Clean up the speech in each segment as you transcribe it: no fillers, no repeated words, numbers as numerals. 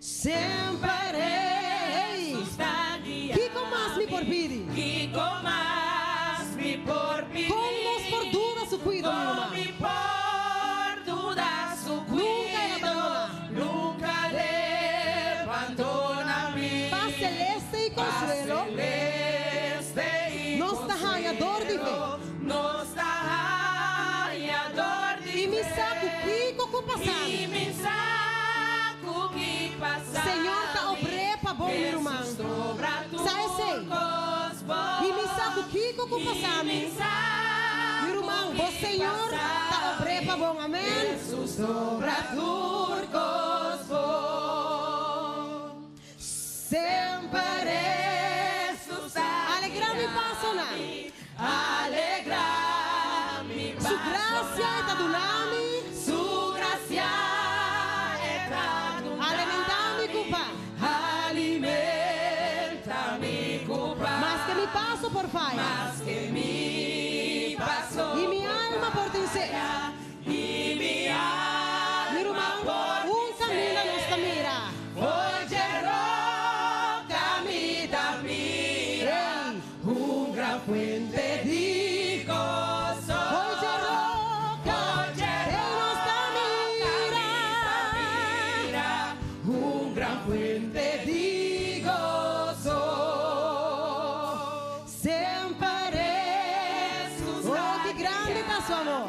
Sempre Kiko mas mi porpiri Con vos por duda su cuido mi mamá Nunca le abandona-me. Paz celeste y consuelo Nos da dor de ver E me saco Kiko com passado Senhor tá obrepa bom meu irmão Sai sei E me saco Kiko com passado Meu irmão, o Senhor tá obrepa bom, amém Sempre Alegrami passona Su gracia eta dunami Mas que me passo por fai E minha alma por te enseña Meu irmão, caminho nos camira Fuente di gozo Hoje é roca Em nos camira gran fuente di gozo Sempre Oh, que grande tá seu amor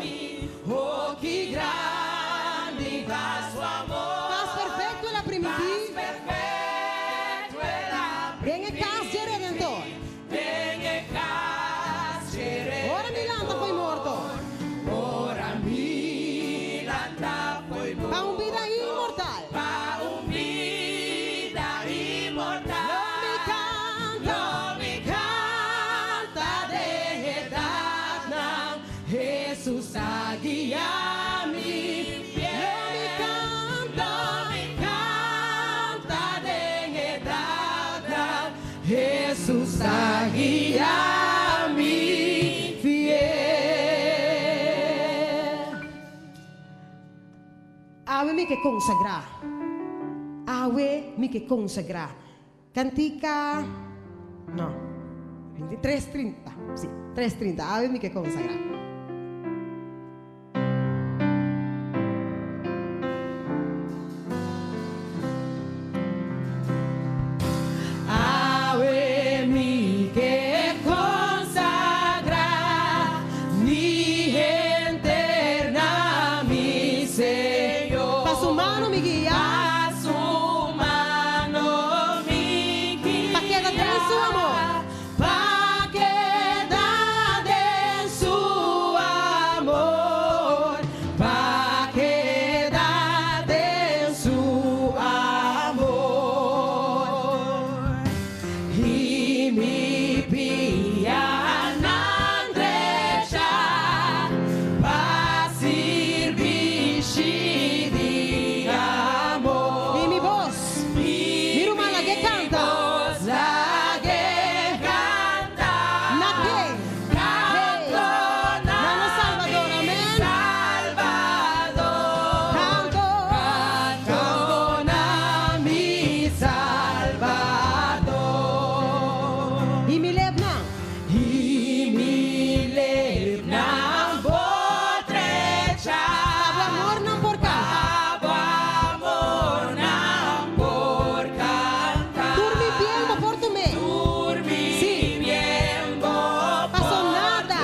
Oh, que grande está su amor Paz perfeito ela primiti perfecto era Vem e casa de Redentor Ora Milanta foi morto ora Milanta foi morto Pa vida imortal vida inmortal Não me canta de edad Jesus a guiar-me Não me canta de edad Jesus a guiar-me Awe mi che consagra Awe mi che consagra Cantica No 3:30 Sì 3:30 Awe mi che consagra Awe mi che consagra ni eterna mi Señor Passo mano mi guia a su mano mi guía Pa che da te su amor pa que da de su amor pa que da de su amor y mi piana andrecha pa servici di amor E mi voz Mi rumana che canta Na che Nano Salvador Amen Canto E mi lebna Abo amor non por canta Durmi bien mo por tu me Sì Passo nada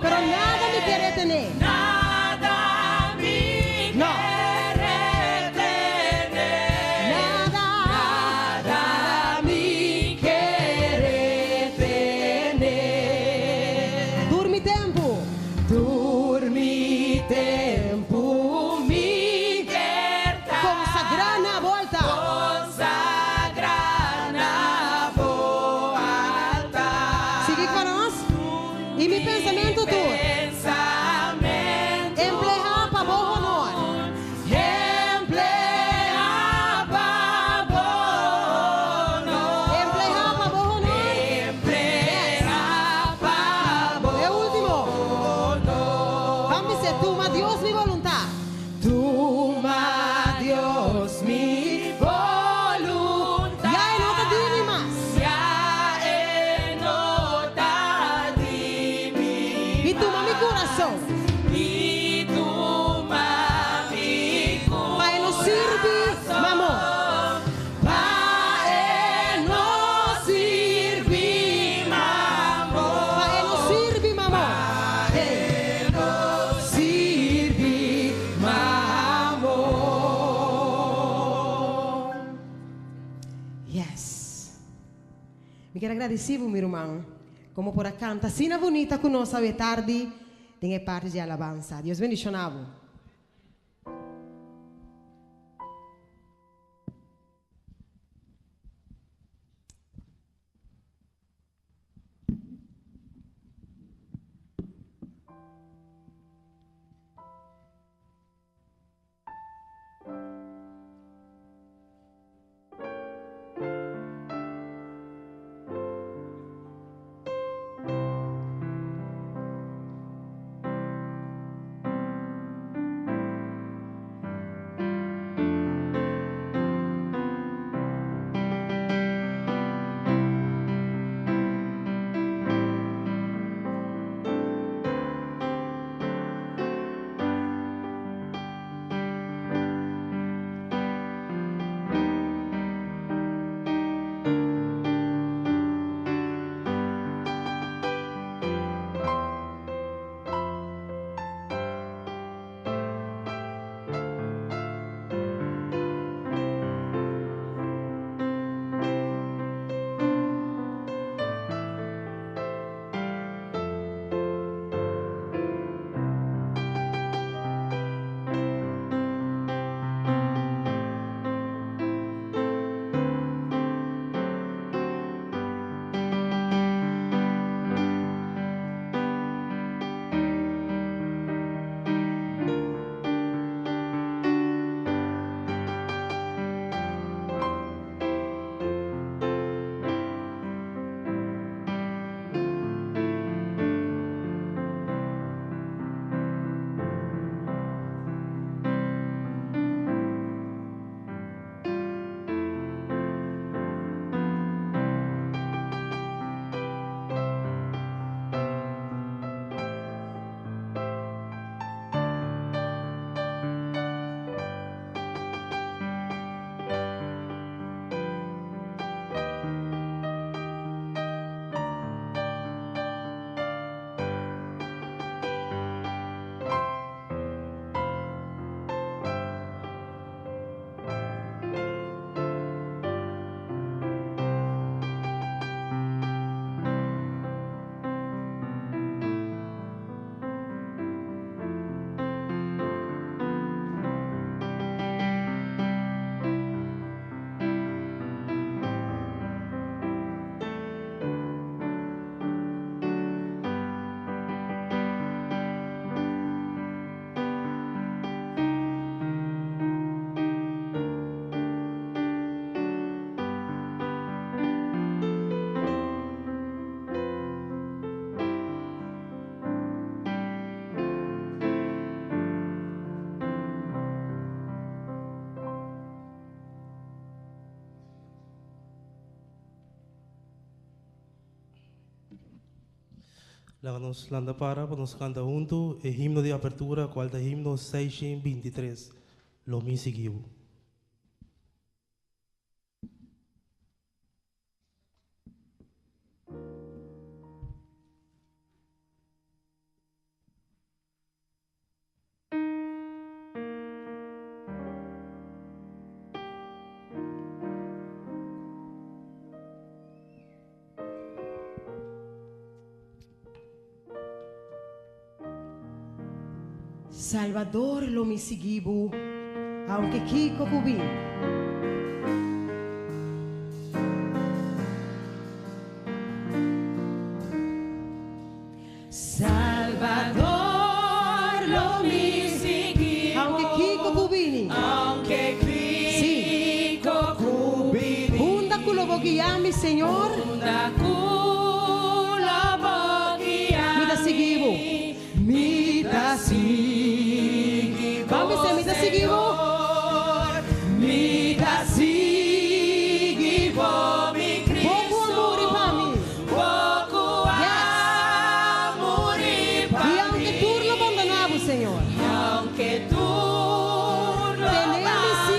Pero nada mi quiere tener Nada mi No. quiere tener. Nada Nada mi quiere tener. Durmi tempo Dormi tempo mi liberta. Consagra na volta Consagra na volta. Sigue con nós E mi pensamento tu Pensamento Empleja pa bom honor empleia babono. Empleja pa bom honor Empleia babono. É o último Vamos dizer tu ma Dios mi voluntà Toma Dios mi voluntad. mamo. Paeno sirvi mamo. Paeno sirvi, mamo. Paeno sirvi mamo. Yes. Me quero agradecer, meu irmão, como por acá, tá sina bonita conosco a tarde, tem parte de alabança. Deus bendicionavo. Nos landa para nos canta junto el himno de apertura, cual es himno 623, lo mi seguiu. Salvador lo me seguiu, aunque Kiko cubí. Salvador lo mi seguiu, Aunque Kiko cubini. aunque Kiko cubini. Hunda culo guiami, Senhor. Hunda culo guiami. Me da seguiu. Me da seguiu. Vamos dizer, me da seguiu. Me da seguiu, mi Cristo. Pouco amor e para mim. Pouco amor e para E aunque tu lo abandonava, Senhor. aunque tú lo abandonaste,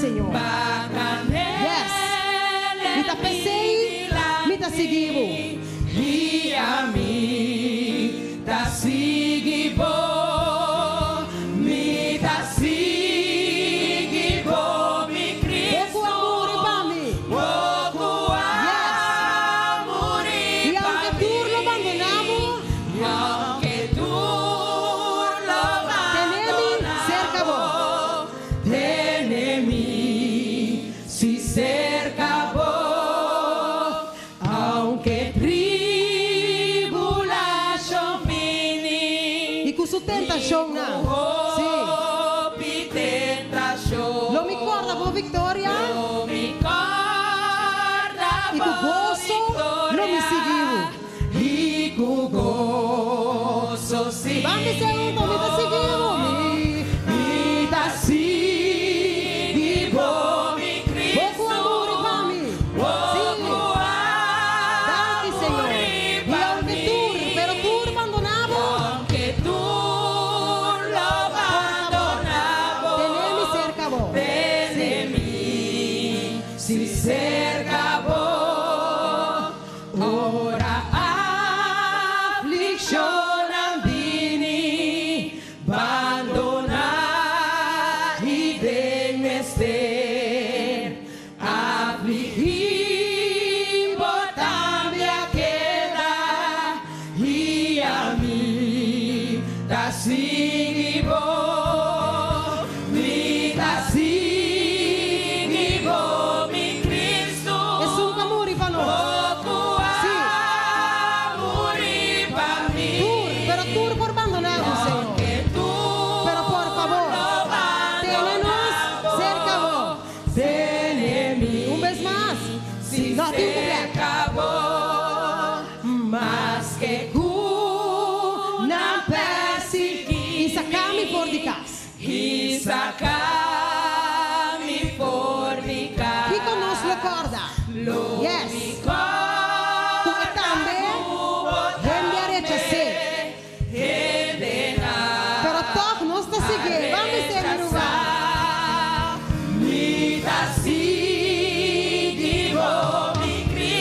Senhor. Yes. Mita pensei, mita seguiu. E a mim tá seguindo, me tá seguindo, me Cristo. Pouco amor e E aunque tu lo abandonamos, e aunque tu lo tenemi cerca vos. tenemi si cerca vos, aunque tribulación vini, E com sua tentação, não. Sim. Lo mi corda por vitória. E com gozo, lo me seguiu. E com gozo sim. Vamos segundo, me tá seguindo. Me tá seguindo, me Pouco amor e vami. Sim. Dá-te, Senhor. E aunque tu, pero tu abandonamos, aunque tú lo abandonamos, tenemi cerca vos. de mí, si cerca vos, ora aflicción andini, abandonar y de menester, afligido también queda, y a mí da sigo, mi da sigo, mi Cristo. É um amor para nós. Sim. Tur, pero tu por abandonarnos, Senhor. Pero por favor, tenenos cerca vos. Un vez más. No, tem que Mas que cuna persegui E sacar-me por de casa. e sacar-me por de casa. Que conosco lo corda. Yes. Tu também rendiare a ser. Pero toque nos está seguindo. Vamos ser no lugar. Me dá seguindo, me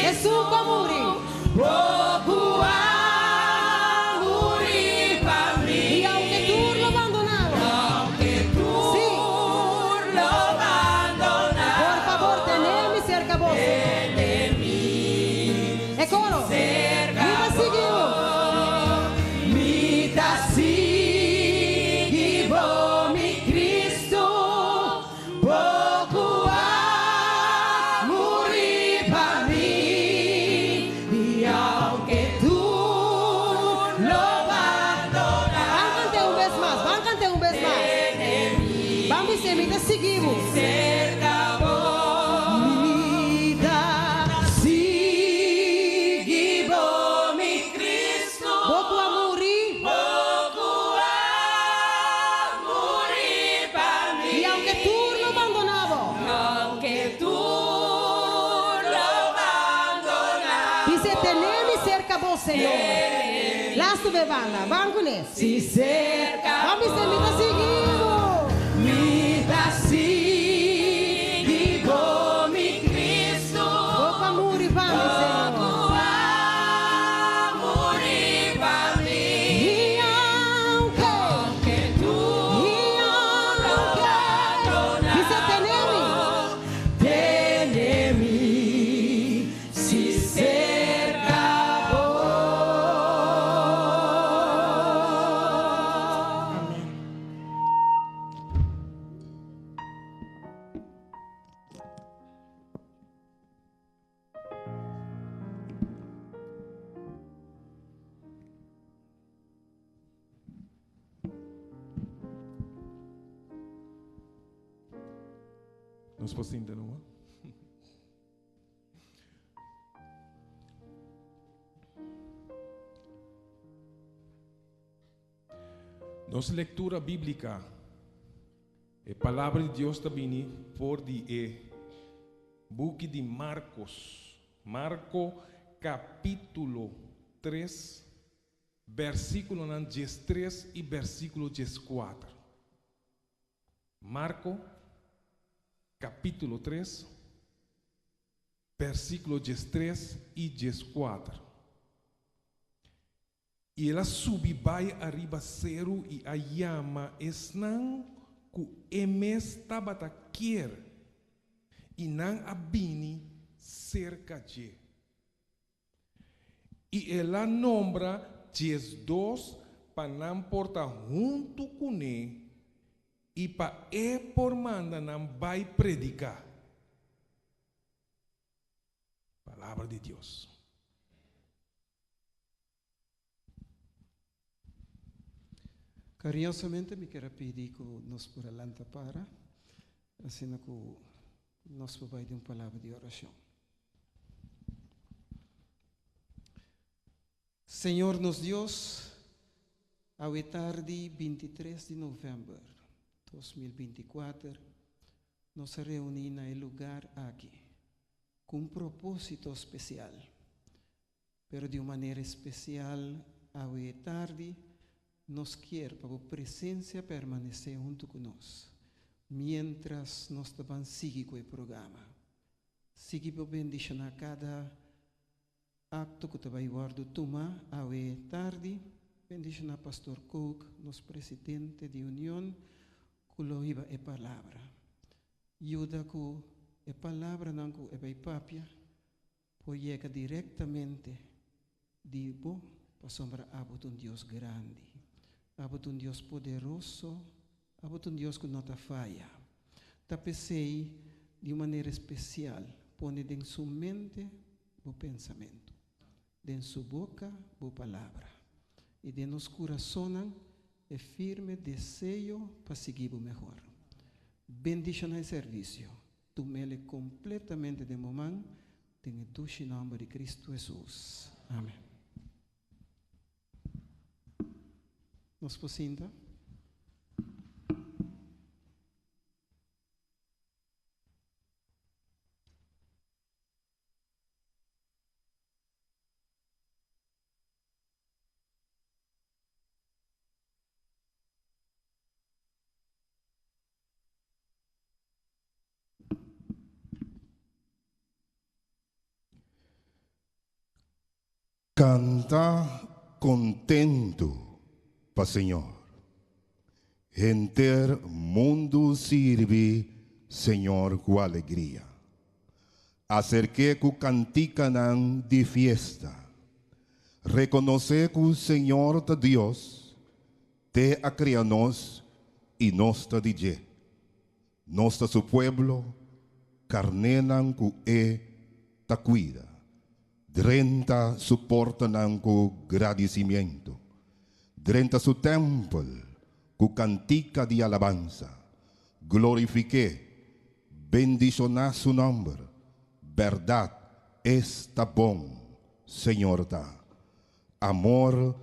É um comuri. pouco amor para mim. E aunque tu lo abandonamos, Aunque tú Sí. lo abandonas, por favor, teneme cerca vos. É coro. Me seguiu. me dá seguido, mi Cristo, pouco amor para mim, e aunque tú lo abandonas, Vamos cantar um vez mais. Vamos ser, me seguimos. cerca vos, me dá seguido, mi Cristo. Pouco amor Pouco amor para mim, e aunque tu lo abandonamos, aunque tú lo abandonas, dice teneme cerca vos, Senhor. Las tu bebanda, vamos com isso. si cerca Vamos ser, me seguimos. me dá seguido, mi Cristo. Pouco amor e vamos, Senhor. Pouco amor para mim, E aunque tú dice teneme. tenemi si cerca vos. Nos possiamo de nuovo? Nossa leitura bíblica é palavra de Deus também por de book de Marcos, capítulo 3, versículo 13 e versículo 14. Marco, capítulo 3, versículo 3 y 4. E ela subi vai arriba cero e a llama esnan ku emes tabata kier e nan abini cerca de. E ela nombra 2 para não portar junto com ele e para por manda não vai predicar. Palavra de Deus. Carinhosamente me quero pedir que nós por alanta para, assim que nós vai de uma palavra de oração. Senhor nos Deus, a tarde 23 de novembro de 2024, nos reunimos em lugar aqui, com um propósito especial, pero de uma maneira especial, a tarde, nos quer para a presença permanecer junto conosco, mientras nós também seguimos com o programa. Sigue para bendicionar cada acto que vai guardo tomar a tarde, bendicionar Pastor Cook, nosso presidente de união, que lo iba a palavra. Ajuda com a palavra não com a papia, pode chegar diretamente de bo para sombra a um Deus grande. Abot um Deus poderoso, abot um Deus que não te falha. Tapecei de maneira especial, põe em sua mente o pensamento, em sua boca a palavra, e de nos coração é firme desejo para seguir o melhor. Bendição no serviço, tu me completamente de momento, em o nome de Cristo Jesus. Amém. Nos posinta. Canta contento para Senhor. Enter mundo sirve Senhor com alegria. Acerque com cantica de fiesta. Reconocer que o Senhor de Deus te ha criado nos e nos te dije. Nos su pueblo carnenan que te cuida. Drenta suportan con agradecimiento. Drenta su templo con cantica de alabanza. Glorifique, bendicionar su nombre. Verdad está bom, Senhor ta. Amor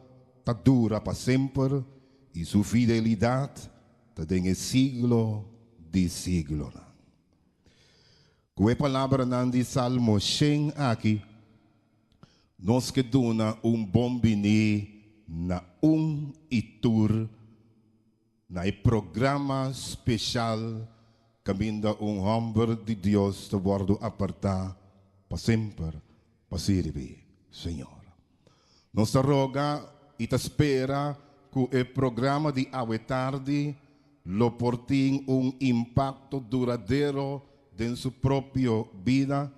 ta dura para sempre y su fidelidad ta den el siglo de siglo. Que palavra nan di Salmo 100 aqui, nos que dona bom bini na itur na programa especial caminda homem de Deus te guardo apartar para sempre para servir Senhor. Nos roga e te espera que o programa de hoje tarde lo portem impacto duradouro em sua própria vida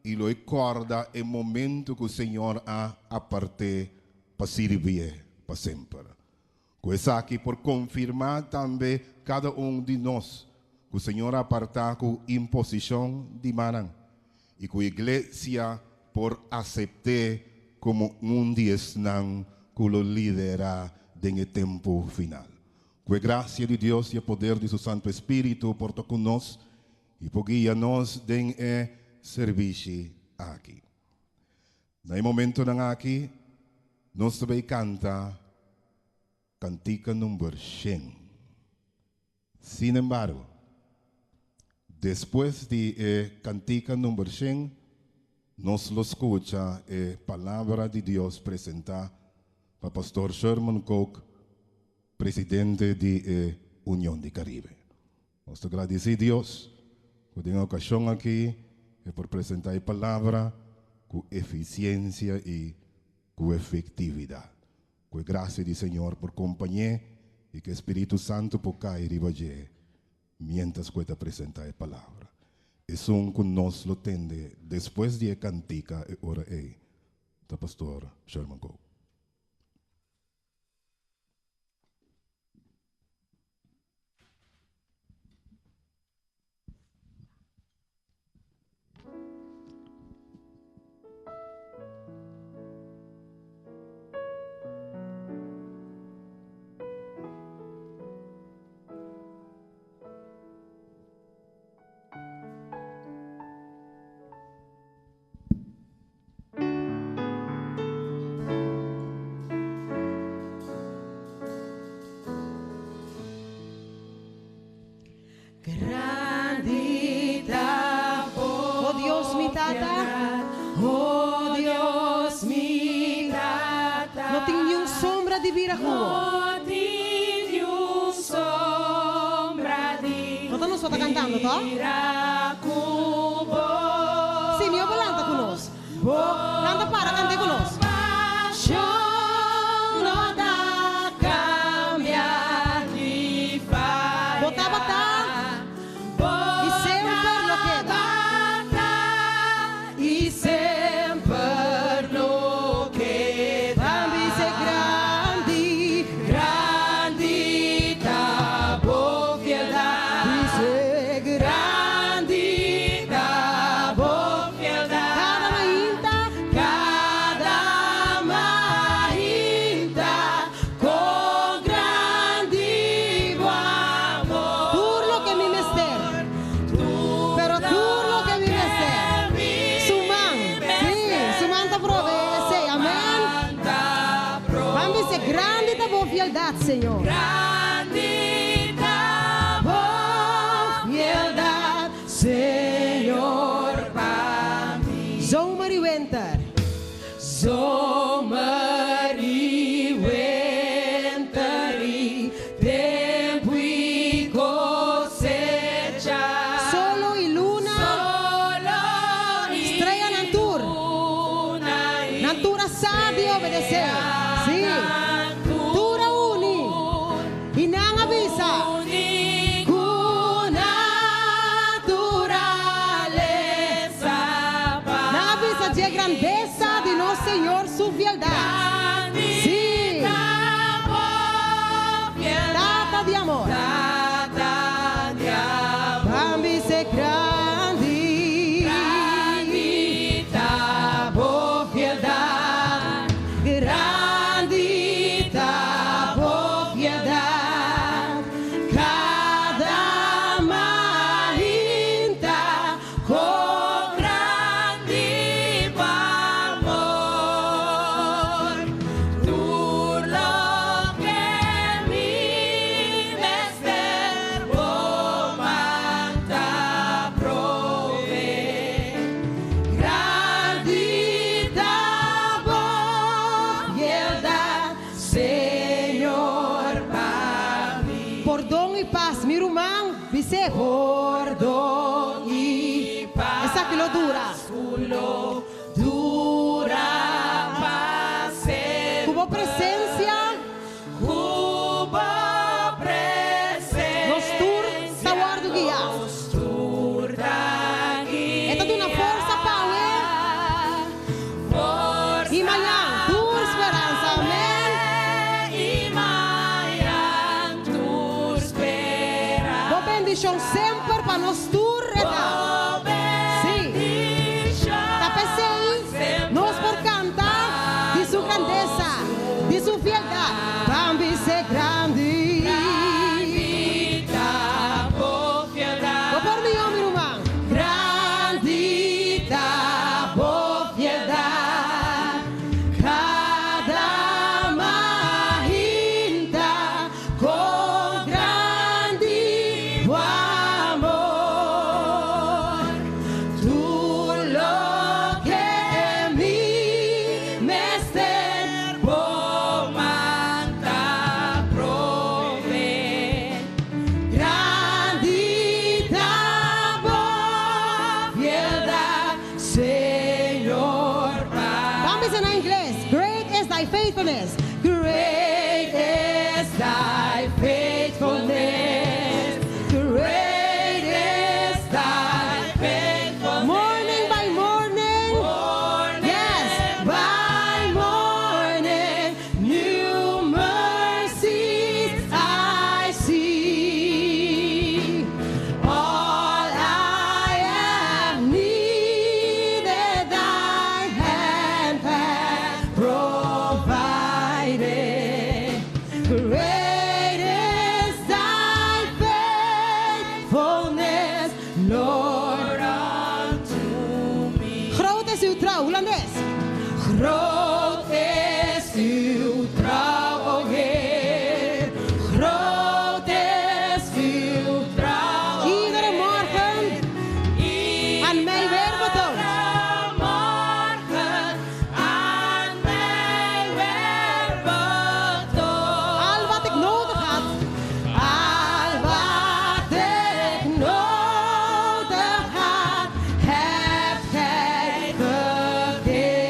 e lo recorda o momento que o Senhor ha apartado para servir para sempre. Coisa aqui por confirmar também cada de nós que o Senhor apartar com imposição de manan e que a igreja por aceitar como diesnan que lo lidera en el tempo final. Que gracia de Deus e o poder de seu Santo Espírito porta conosco e por guia-nos en serviço aqui. No momento aqui, nós também canta cantica número 100. Sin embargo, depois de cantica número 100, nos lo escucha a palavra de Deus presentar para Pastor Sherman Cook, presidente de União de Caribe. Nós agradecemos a Deus Em ocasião aqui é por apresentar a palavra com eficiência e com efetividade. Com a graça do Senhor por companhia e que o Espírito Santo por cair e bater, mientras que apresentar a palavra. Isso que nós lo tende depois de cantica e ora é da pastor Sherman Go. Oh Dios, mi tata. Oh Dios, mi tata. No tenho nenhuma sombra de viraculo. Nós só está cantando, tá? Sim, eu vou cantar conosco. Canta para, cante conosco. Senhor. Grandita boa fialdade, Senhor, para mim. Zomer winter. Zomer winter, tempo e cosecha. Solo e luna. Solo estrela natura. Natura sabe obedecer. Sim. Grandeza de nosso Senhor, sua fialdade. Sim. Data de amor. Bambi se grande. Grandita boa fialdade. Grandita boa fialdade. Cada marinta com grande Dice gordo y paz. Esa que lo dura. Dura paz. Hubo presencia. Hubo presencia. Nos tur está guardo guía. Nos tur da guía. Esta es una fuerza power. Forza. Y mañana tu esperanza. Amén. Y mañana tu esperanza. Boa bendição sempre para nós turreta. Sim. Tá pensando? Nós por cantar de sua grandeza, de sua fialdade. Bambi ser grande. Vou por mim, meu irmão. Grandita, boa fialdade. Cada marinda com grande amor. Tu lo que mi mester pomanta prove. Grandita boa Groot is uw trouw, o Heer. Groot is uw trouw, o iedere morgen aan mij weer betoond. Morgen aan mij weer betoond. Al wat ik nodig had. Al wat ik nodig had, hebt gij gegeven.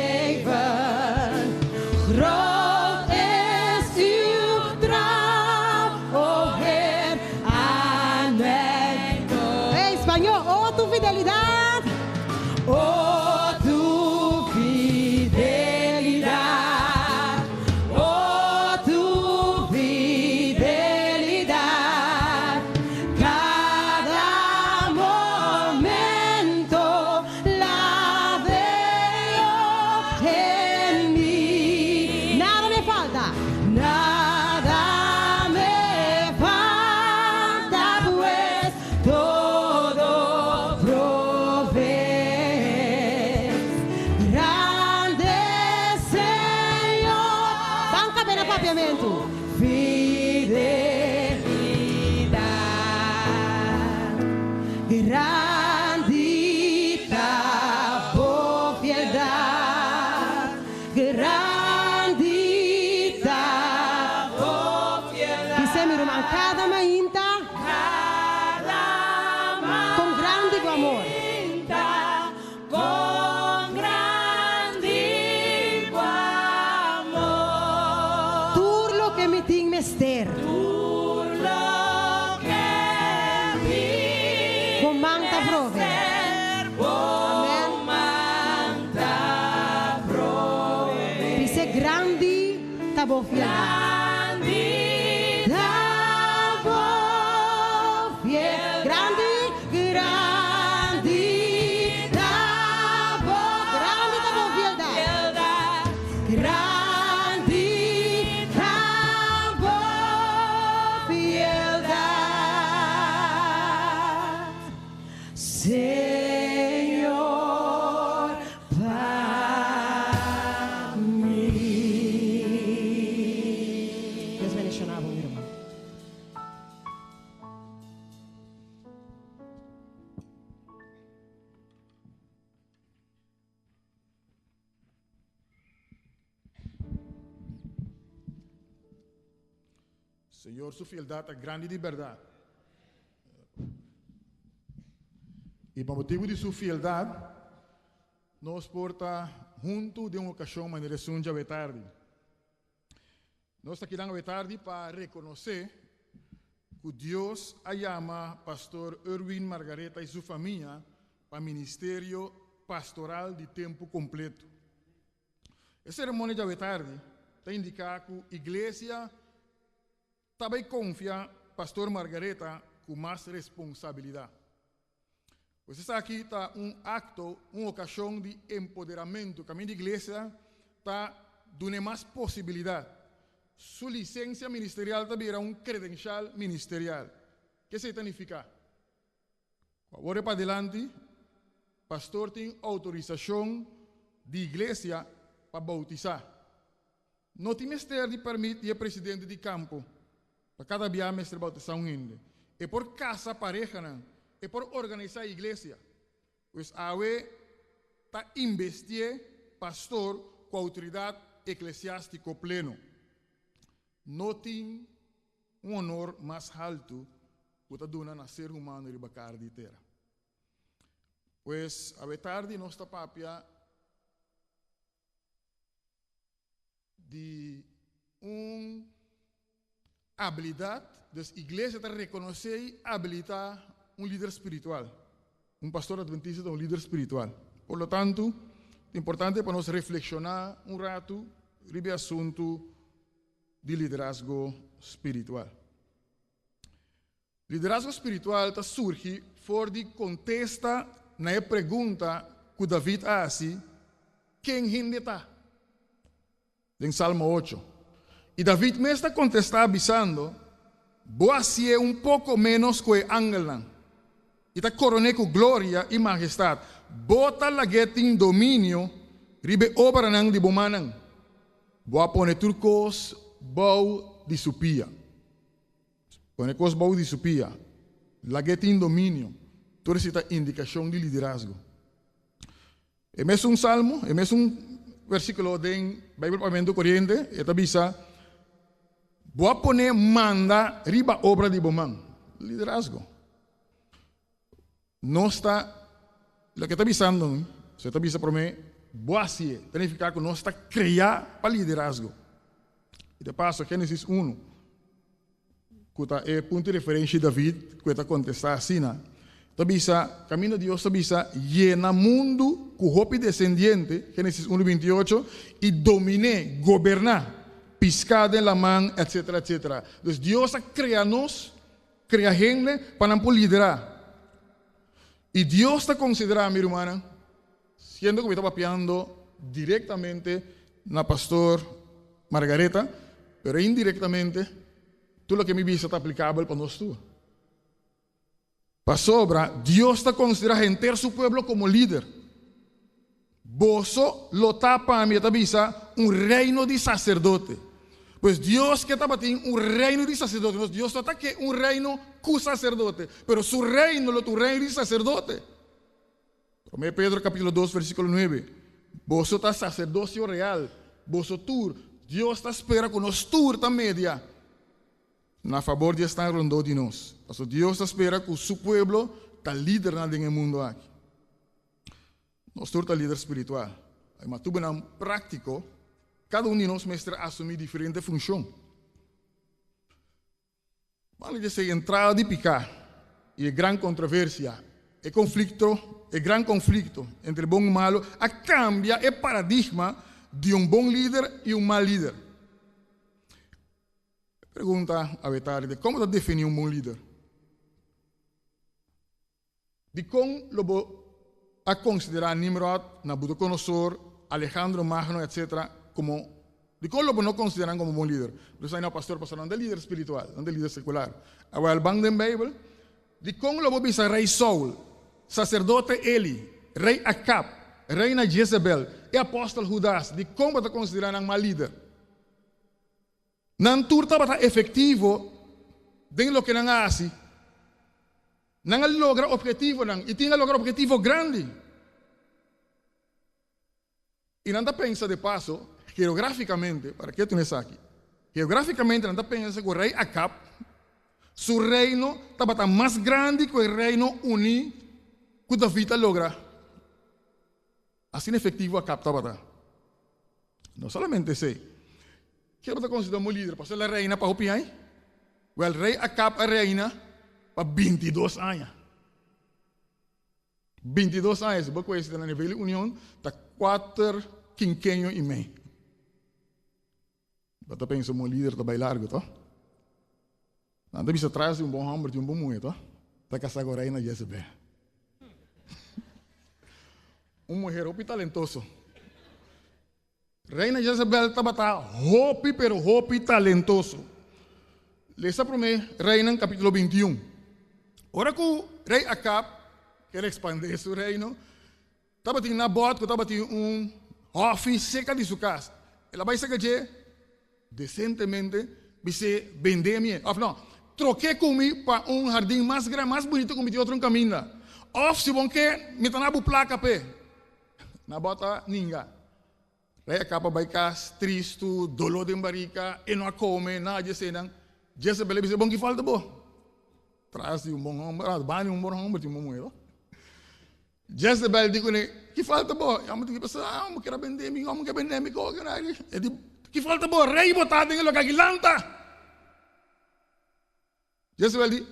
Groot is uw trouw, o Heer, aan mij. Hey, Español, oh tu fidelidad. Oh tu fidelidad. Oh tu fidelidad. Cada momento la veo en mí. Nada me falta. Nada me falta, pues todo provees. Grande Señor. Banca bene papiamento. Fidelidad. Grandita fieldad. Grandita fieldad. Dice mi hermano, cada mainta con grande amor. Con grande amor. Tur lo que mi ting mester. Tur lo que mi con manta prove. Amen. Manta prove. Dice grandi tabo fiel. Grandi, grandi, tabo, grandi tabo fieldad. Grandi tabo fieldad. Señor, para mí. Dios bendicionado, mi hermano. Senhor, sua fidelidade é grande de verdade. E por motivo de sua fidelidade, nós porta junto de uma ocasião, uma direção de tarde. Nós estamos aqui tarde para reconhecer que Deus chama pastor Erwin Margareta e sua família para ministério pastoral de tempo completo. A cerimônia de tarde está indicando que a igreja também confia pastor Margareta com mais responsabilidade. Você está aqui, está acto, uma ocasião de empoderamento. O caminho da igreja está dando mais possibilidade. Sua licença ministerial também era credencial ministerial. O que significa? Agora para adelante, pastor tem autorização de igreja para bautizar. Não tem ministério de permitir o presidente de campo para cada dia mestre bautização ainda. É por casa pareja, não? É por organizar a igreja. Pois a está investir pastor com autoridade eclesiástica pleno. Não tem honor mais alto que está dando a ser humano de bacar de terra. Pois a tarde nós está papia de habilidade das igrejas para reconhecer a habilidade líder espiritual. Pastor adventista é líder espiritual. Por lo tanto, é importante para nós reflexionar rato sobre o assunto de liderazgo espiritual. Liderazgo espiritual surge fora de contesta na pergunta que David faz, quem ainda está? Em Salmo 8. E David me está contestando, avisando, vou ser pouco menos que o ángel. E está coronando com glória e majestade. Bota la em domínio ribe obra nang di bomanang. Boa pone turcos bau di supia. Pone cos bau di supia. Lagete in dominio. Toda esta indicação de liderazgo. É mesmo um salmo, é mesmo um versículo de Bíblia Pavimento Corriente, e tabisa, boa pone manda riba obra de bomang. Liderazgo. Não está, o que está avisando, você está avisando para mim, boa se, significa que não está criar para liderazgo. E de passo, Gênesis 1, que é ponto de referência de David, que está contestar assim, tabisa, caminho de Deus, tabisa, llena mundo com roupa descendiente, Gênesis 1:28, e domine, governar, piscada em la mão, etc, etc. Então, Deus cria-nos, cria gente para não liderar. E Deus está considerando, minha irmã, sendo que eu estava papiando diretamente na pastor Margareta, pero indiretamente, tudo o que me vista está aplicável para nós tu. Para sobra, Deus está considerando gente su pueblo como líder. Boso lo tapa a mi tabisa reino de sacerdote. Pues Deus que estava tendo reino de sacerdote. Deus está que reino com sacerdote. Pero su reino, lo tu reino de sacerdote. 1 Pedro capítulo 2, versículo 9. Vos está sacerdócio real. Vos tur. Deus está espera com nós tur ta media. Na favor de estar rondando de nós. Então Deus está espera que o seu pueblo está líder no mundo aqui. Nós tur está líder espiritual. Mas tu bem prático. Cada um de nós mestre assumir diferente função. Vale dizer, entrada de picar e grande controvérsia, e conflito, e grande conflito entre bom e malo, a cambia o paradigma de bom líder e mau líder. Pergunta a Betarde, como você define bom líder? De como lo a considerar Nimrod, Nabucodonosor, Alejandro Magno, etc., como de como lo no consideran como bom líder. Por isso aí o pastor não é líder espiritual, não é líder secular. Agora, o banco da Bíblia, de como lo bisa rei Saul, sacerdote Eli, rei Acab, reina Jezebel e apóstolo Judas, de como te consideran mal líder. Não turta bata efetivo de lo que não hace. Não logra objetivo não, e tinha logra objetivo grande. E não pensa de passo, geográficamente, para que tu não aqui? Geográficamente, não pensa que o rei Acab, seu reino estava mais grande que o reino unido que David logra. Assim efetivo Acab estava. Não somente sei. Que você considera como líder? Para ser a reina para o piai? O rei Acab a reina para 22 anos. 22 anos, você conhece na nível união, está 4 quinquênio e meio. Você pensa que um líder está bem largo, tá? Não bisa atrás de bom homem, de bom mulher, tá? Está casado com a reina Jezebel. Mulher hopi talentoso. Reina Jezebel estava hopi, pero hopi talentoso. Lesa para mim, reina em capítulo 21. Ora que o rei Acab quer expandir seu reino, estava tendo Nabot, que estava tendo office seca de sua casa. Ela vai se gajar decentemente, você vender a minha. Não, troquei comigo para jardim mais grande, mais bonito que me outro caminho. Of se bom que me tá na placa pé. Na bota ninguém. Rei Acab vai casa, triste, dolor de barriga, e não come, nada assim não. Jezebel disse bom que falta bom. Traz de bom homem, bani bom homem de mulher. Jezebel digo que falta bom. Eu me digo eu quero vender mi, eu quero vender mi coisa, que falta bom, rei botado em lugar que lanta. Jezebel diz,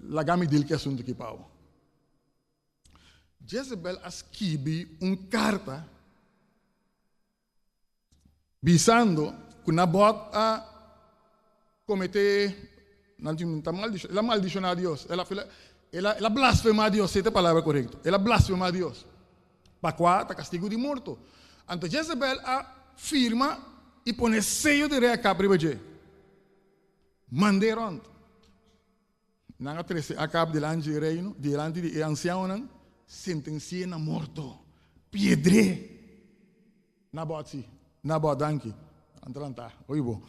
lagami dil que assunto que pau. Jezebel escreve carta visando que Nabot a cometer ela maldiciona a Deus, ela blasfema a Deus, essa é a palavra correta. Ela blasfema a Deus. Para qual está castigo de morto. Então Jezebel afirma e põe sello de rei Acab para você. Mandaram. Não atrece Acab delante do reino, delante do ancião, sentencia na morto. Piedre. Na bot, sim. Na bot, danke. Antranta, oibo.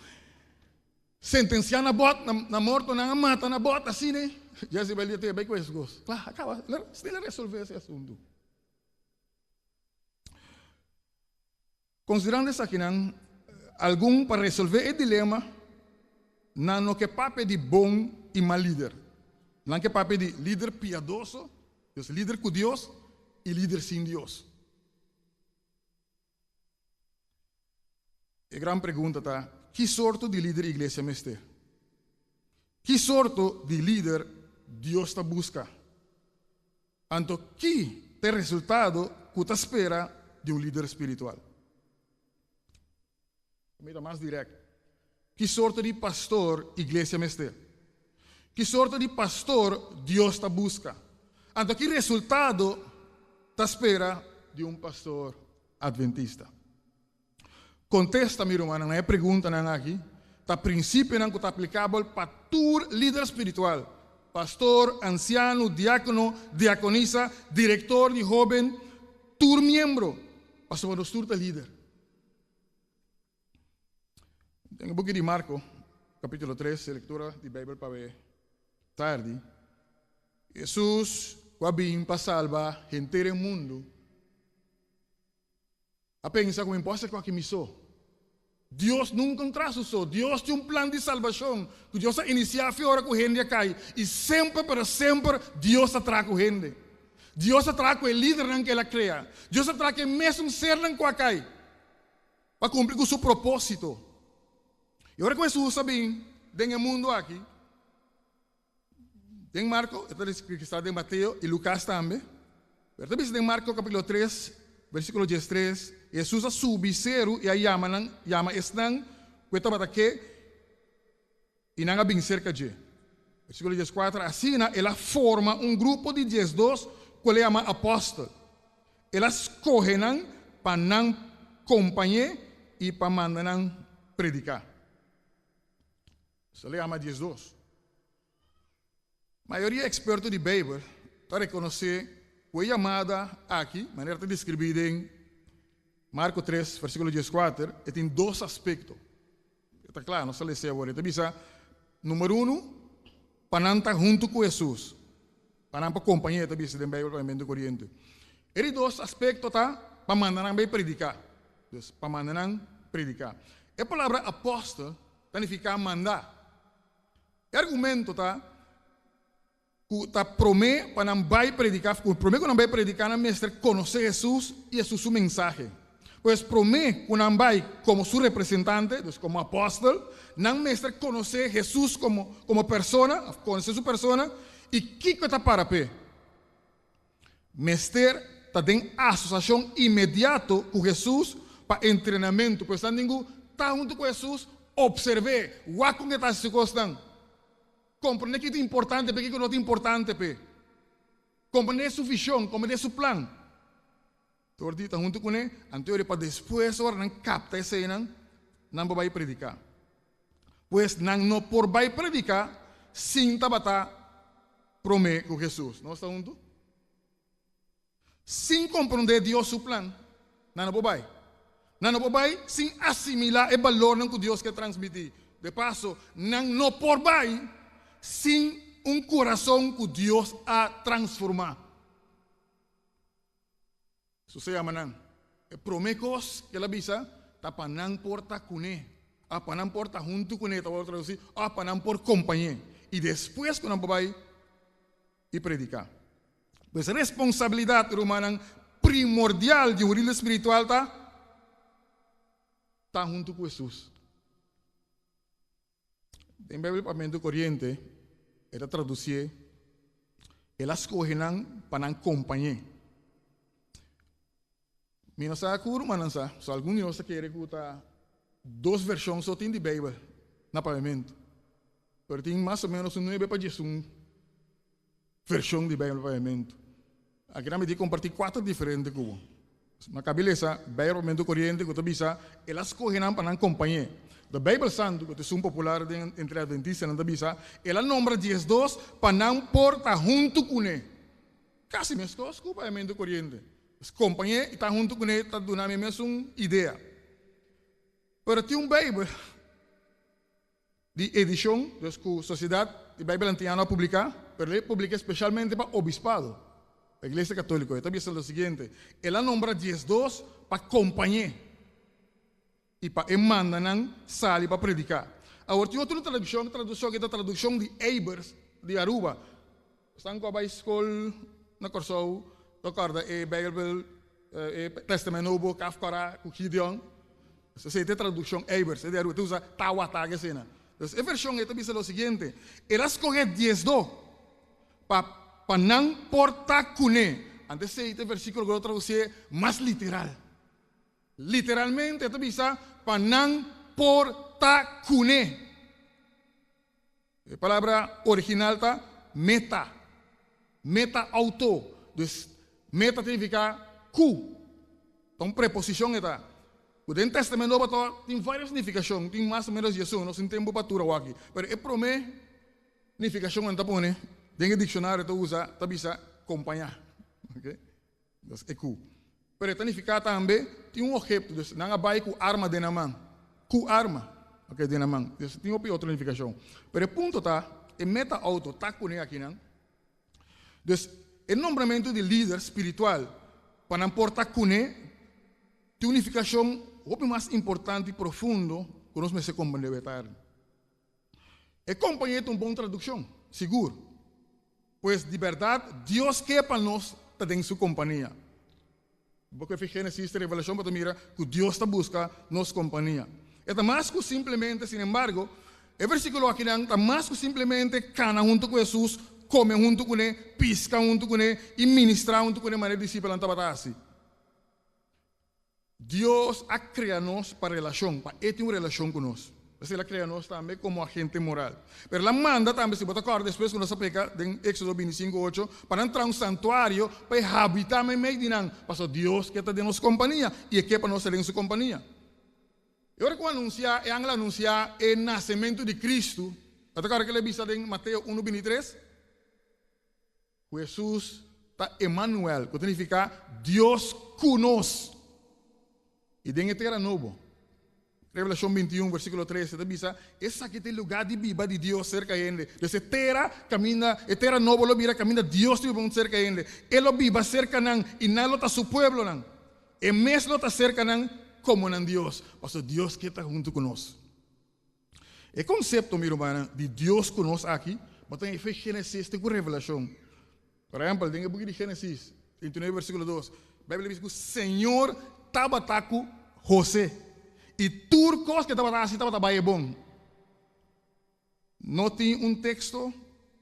Sentenciar na bot, na morto, na mata, na bot, assim, né? Jezebel ia ter bem com esses gostos. Claro, acaba. Se ele resolver esse assunto. Considerando isso aqui, algum para resolver o dilema, não que papo de bom e mau líder. Não que papo de líder piedoso, líder com Deus e líder sem Deus. A grande pergunta está, que sorte de líder a igreja me está? Que sorte de líder Deus está busca? Então, que tem resultado que você espera de um líder espiritual? Mira mais direto. Que sorte de pastor a igreja me está? Que sorte de pastor Deus está busca? Então, que resultado te espera de um pastor adventista? Contesta, meu irmão, não é pergunta não aqui. Tá princípio não que está aplicável para todo líder espiritual. Pastor, anciano, diácono, diaconisa, diretor de jovem, todo membro. Pastor, nós turta líder. Tem um book de Marco, capítulo 3, leitura de Bíblia para ver. Tarde. Jesus, que vem para salvar gente do mundo. A pensar como imposto que me sou. Deus nunca traz isso. Deus tem um plano de salvação. Que Deus inicia a hora que a gente cai. E sempre, para sempre, Deus atrás com a gente. Deus atrás com o líder que ela cria. Deus atrás com o mesmo ser que ela cai. Para cumprir com o seu propósito. E agora que Jesus sabe, tem o mundo aqui. Tem Marco, que está em Mateus e Lucas também. Mas também tem Marco capítulo 3, versículo 13. Jesus subi seru e aí llama esnang cuenta bata que e não bem cerca de. Versículo 14. Assim ela forma um grupo de 12 que ele chama apóstolo. Elas escolhem para não acompanhar e para mandar predicar. Isso ele chama 12. A maioria expertos de Bíblia para reconhecer que a chamada aqui, maneira de descrever em Marco 3, versículo 14, e tem dois aspectos. Está claro, não se lê agora. Então, bisa, número 1, para não estar junto com Jesus. Para não acompanhar, está bisa, em Bíblia, para corriente. Esses dois aspectos, tá? Para mandar não predicar. Para mandar não predicar. A palavra apóstolo, significa mandar. O argumento, tá? Que promete para não vai predicar, promete que não vai predicar, não mestre conhecer Jesus e Jesus sua mensagem. Pois promete que não vai como seu representante, como apóstolo, não mestre conhecer Jesus como persona, conhecer sua persona, e que está para pé? Mestre está em associação imediata com Jesus para treinamento, pois está junto com Jesus, observe, o que está se gostando. Compreender que é importante, porque que não é importante, compreender sua visão, compreender seu plano. Tordi está junto com ele, anterior para depois agora não capta essa cena, não vai predicar. Pois não por vai predicar, sem tabata promete com Jesus. Não está junto? Sem compreender Deus seu plano, não vai. Não vai sem assimilar o valor que Deus quer transmitir. De passo, não por vai sem um coração que Deus a transformar. Isso se chama não. É promecos que ela bisa, tá para não porta com ele, para não porta junto com ele, tá para traduzir, para não por companhia. E depois que não vai e predicar. Pois a responsabilidade humana primordial de um líder espiritual tá junto com Jesus. Em Bíblia para corriente, ela traduzir, elas escolhem para não acompanhar. Não sabe como, mas não sabe. Se algum de nós quer escutar duas versões só tem de Bíblia no pavimento. Mas tem mais ou menos 9 para 10 versões de Bíblia no pavimento. Aqui na medida compartilhar 4 diferentes com na cabeça, Bíblia pavimento corriente, que bisa, elas escolhem para não acompanhar. A Bíblia Santo, que é um popular entre adventistas, não bisa, ela nombra 12 para não portar junto com ele. Casi mesmo coisa com o pavimento corriente. Os companheiros estão junto com ele, estão dando a mesma ideia. Mas tem Bíblia de edição, que a sociedade de Bíblia antiga publica, mas ele publica especialmente para o obispado, a igreja católica. Então, é o seguinte: ela nombra 12 para companheiros e para mandar sair para predicar. Agora, tem outra tradução que é a tradução de Eibers, de Aruba. Estão com a escola na Corsou, recorda, a Bíblia, Testamento Novo, Kafkara, Gideon. Essa é a tradução Eibers, de Aruba. Tu usa Tawata, que cena. Então, a versão é o seguinte: ela escolhe 12 para não portar cune. Antes, este versículo que eu traduzi mais literal. Literalmente, esta bisa para não portar cune. A palavra original está meta. Meta auto. Então, meta significa cu. Então, preposição está. O Testamento Novo tem várias significações. Tem mais ou menos isso. Não tem tempo para tudo aqui. Mas é promê significação que está pondo. Dentro do dicionário, tu usa, está bisa acompanhar. Ok? Então, é cu. Mas significa também, tem objeto. Não vai com arma de na mão. Com arma. Ok, de na mão. Tem outra significação. Mas o ponto está, é meta auto, está com ele aqui, não? Então, o nombramento de líder espiritual, para não portar com ele, tem unificação, o mais importante e profundo, que nós me compreender. E companhia tem uma boa tradução, seguro. Pois, de verdade, Deus quer para nós estar em sua companhia. Porque em Gênesis, a revelação, para mira que Deus está buscando nossa companhia. É mais que simplesmente, sin embargo, o versículo aqui está mais que simplesmente cana junto com Jesus, come junto com ele, pisca junto com ele e ministra junto com ele, mas o discípulo não estava assim. Deus ha criado nós para relação, para ter uma relação conosco. Ele cria nós também como agente moral. Mas ela manda também, se você acorda, depois que nós aplica em Éxodo 25:8, para entrar em um santuário, para habitar em meio de nós. Porque Deus quer ter nossa companhia e quer para nós ser em sua companhia. E agora, quando anunciar, o nascimento de Cristo, você acorda que ele vista em Mateus 1:23? Jesus está Emmanuel, que significa Deus conosco. E dentro era novo. Revelação 21, versículo 13, te dice, esse aqui tem lugar de viva de Deus cerca de ele. Desde terra, camina, terra novo, lo mira, camina Deus de viva cerca de ele. Ele viva cerca nan, e não está su pueblo nan. E mesmo está cerca nan, como nan Deus. Porque Deus que está junto conosco. O conceito, meu irmão, de Deus conosco aqui, mas tem efeito Gênesis, tem com revelação. Por exemplo, tem um pouco de Gênesis, 39, versículo 2. A Bíblia diz que o Senhor estava com José. E turcos que estavam assim, estavam bem bom. Não tem um texto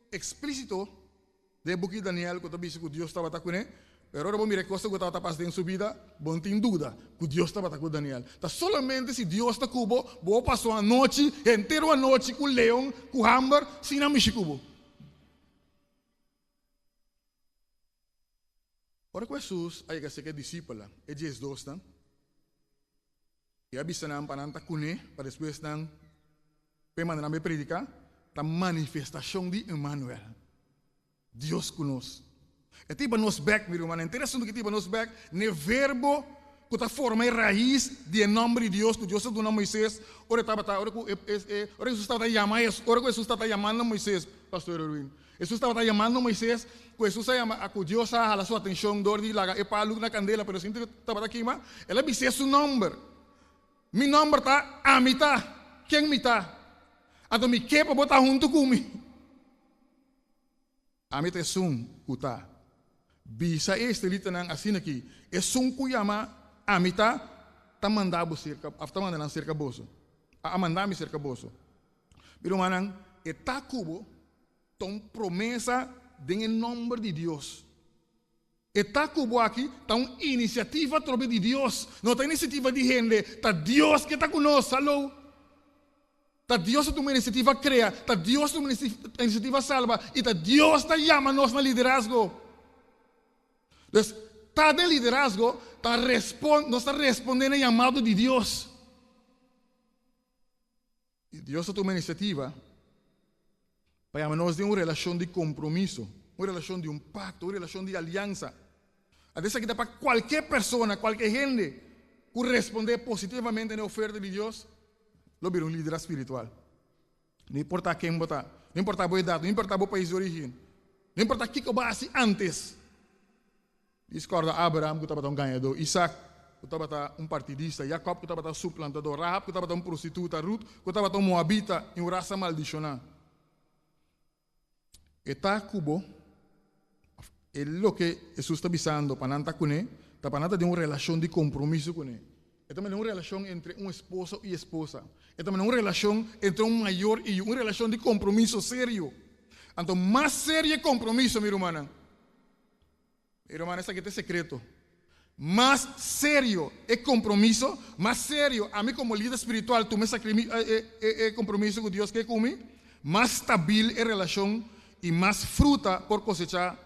explícito de book de Daniel que diz que Deus estava com ele. Mas agora vamos ver que coisa que estava passando em sua vida, não tem dúvida que Deus estava com Daniel. Então, solamente se Deus está com você, vou passar a noite, inteira a noite com o leão, com o hamburger, sem a mexer com você. Ora, com Jesus, aí que é discípula, é Jesus, não? E a bisa na pananta kune, para depois nang pemandang me predicar, a manifestação de Emmanuel. Deus conosco. E tipo nos back, meu irmão, interessante que tipo nos back, ne verbo que está forma raiz de nome de Deus, que Deus do nome Moisés, ora Jesus estava chamando Moisés, pastor Erwin. Jesus estava chamando Moisés, que Jesus que Deus a sua atenção, dor de laga, e para luz na candela, pero sempre estava aqui, mas ela disse seu nome. Mi nome está a mitad. Quem me está? A do me quepa botar junto comigo. A mitad é um kuta. Bisa este lita nang assim aqui. É um kuyama a mitad tá mandando cerca, tá mandando cerca boso. A mandar me cerca boso. Pero manang eta cubo tom promessa em nome de Deus. Está cubo aqui, está uma iniciativa através de Deus. Não está iniciativa de gente, está Deus que está conosco, alô. Está Deus que uma iniciativa cria, está Deus que uma iniciativa salva, e está Deus que chama nós na liderazgo. Então, está de liderazgo, nós está respondendo ao chamado de Deus. E Deus tem uma iniciativa para nós ter uma relação de compromisso, uma relação de um pacto, uma relação de aliança. Até que para qualquer pessoa, qualquer gente, que responder positivamente na oferta de Deus, lo vira líder espiritual. Não importa quem botar, não importa a boa idade, não importa o país de origem, não importa o que eu base antes. Discorda Abraham, que estava um ganhador, Isaac, que estava um partidista, Jacob, que estava um suplantador, Rahab, que estava uma prostituta, Ruth, que estava um moabita, em uma raça maldicionada. Eta cubo, é o que Jesus está avisando para não estar com ele, para não ter uma relação de compromisso com ele. É também uma relação entre um esposo e esposa. É também uma relação entre um maior e uma relação de compromisso sério. Então, mais sério é compromisso, minha irmã. Minha irmã, esse aqui é secreto. Mais sério é compromisso, mais sério, a mim como líder espiritual, tu me é compromisso com Deus que é comigo, mais estável é a relação e mais fruta por cosechar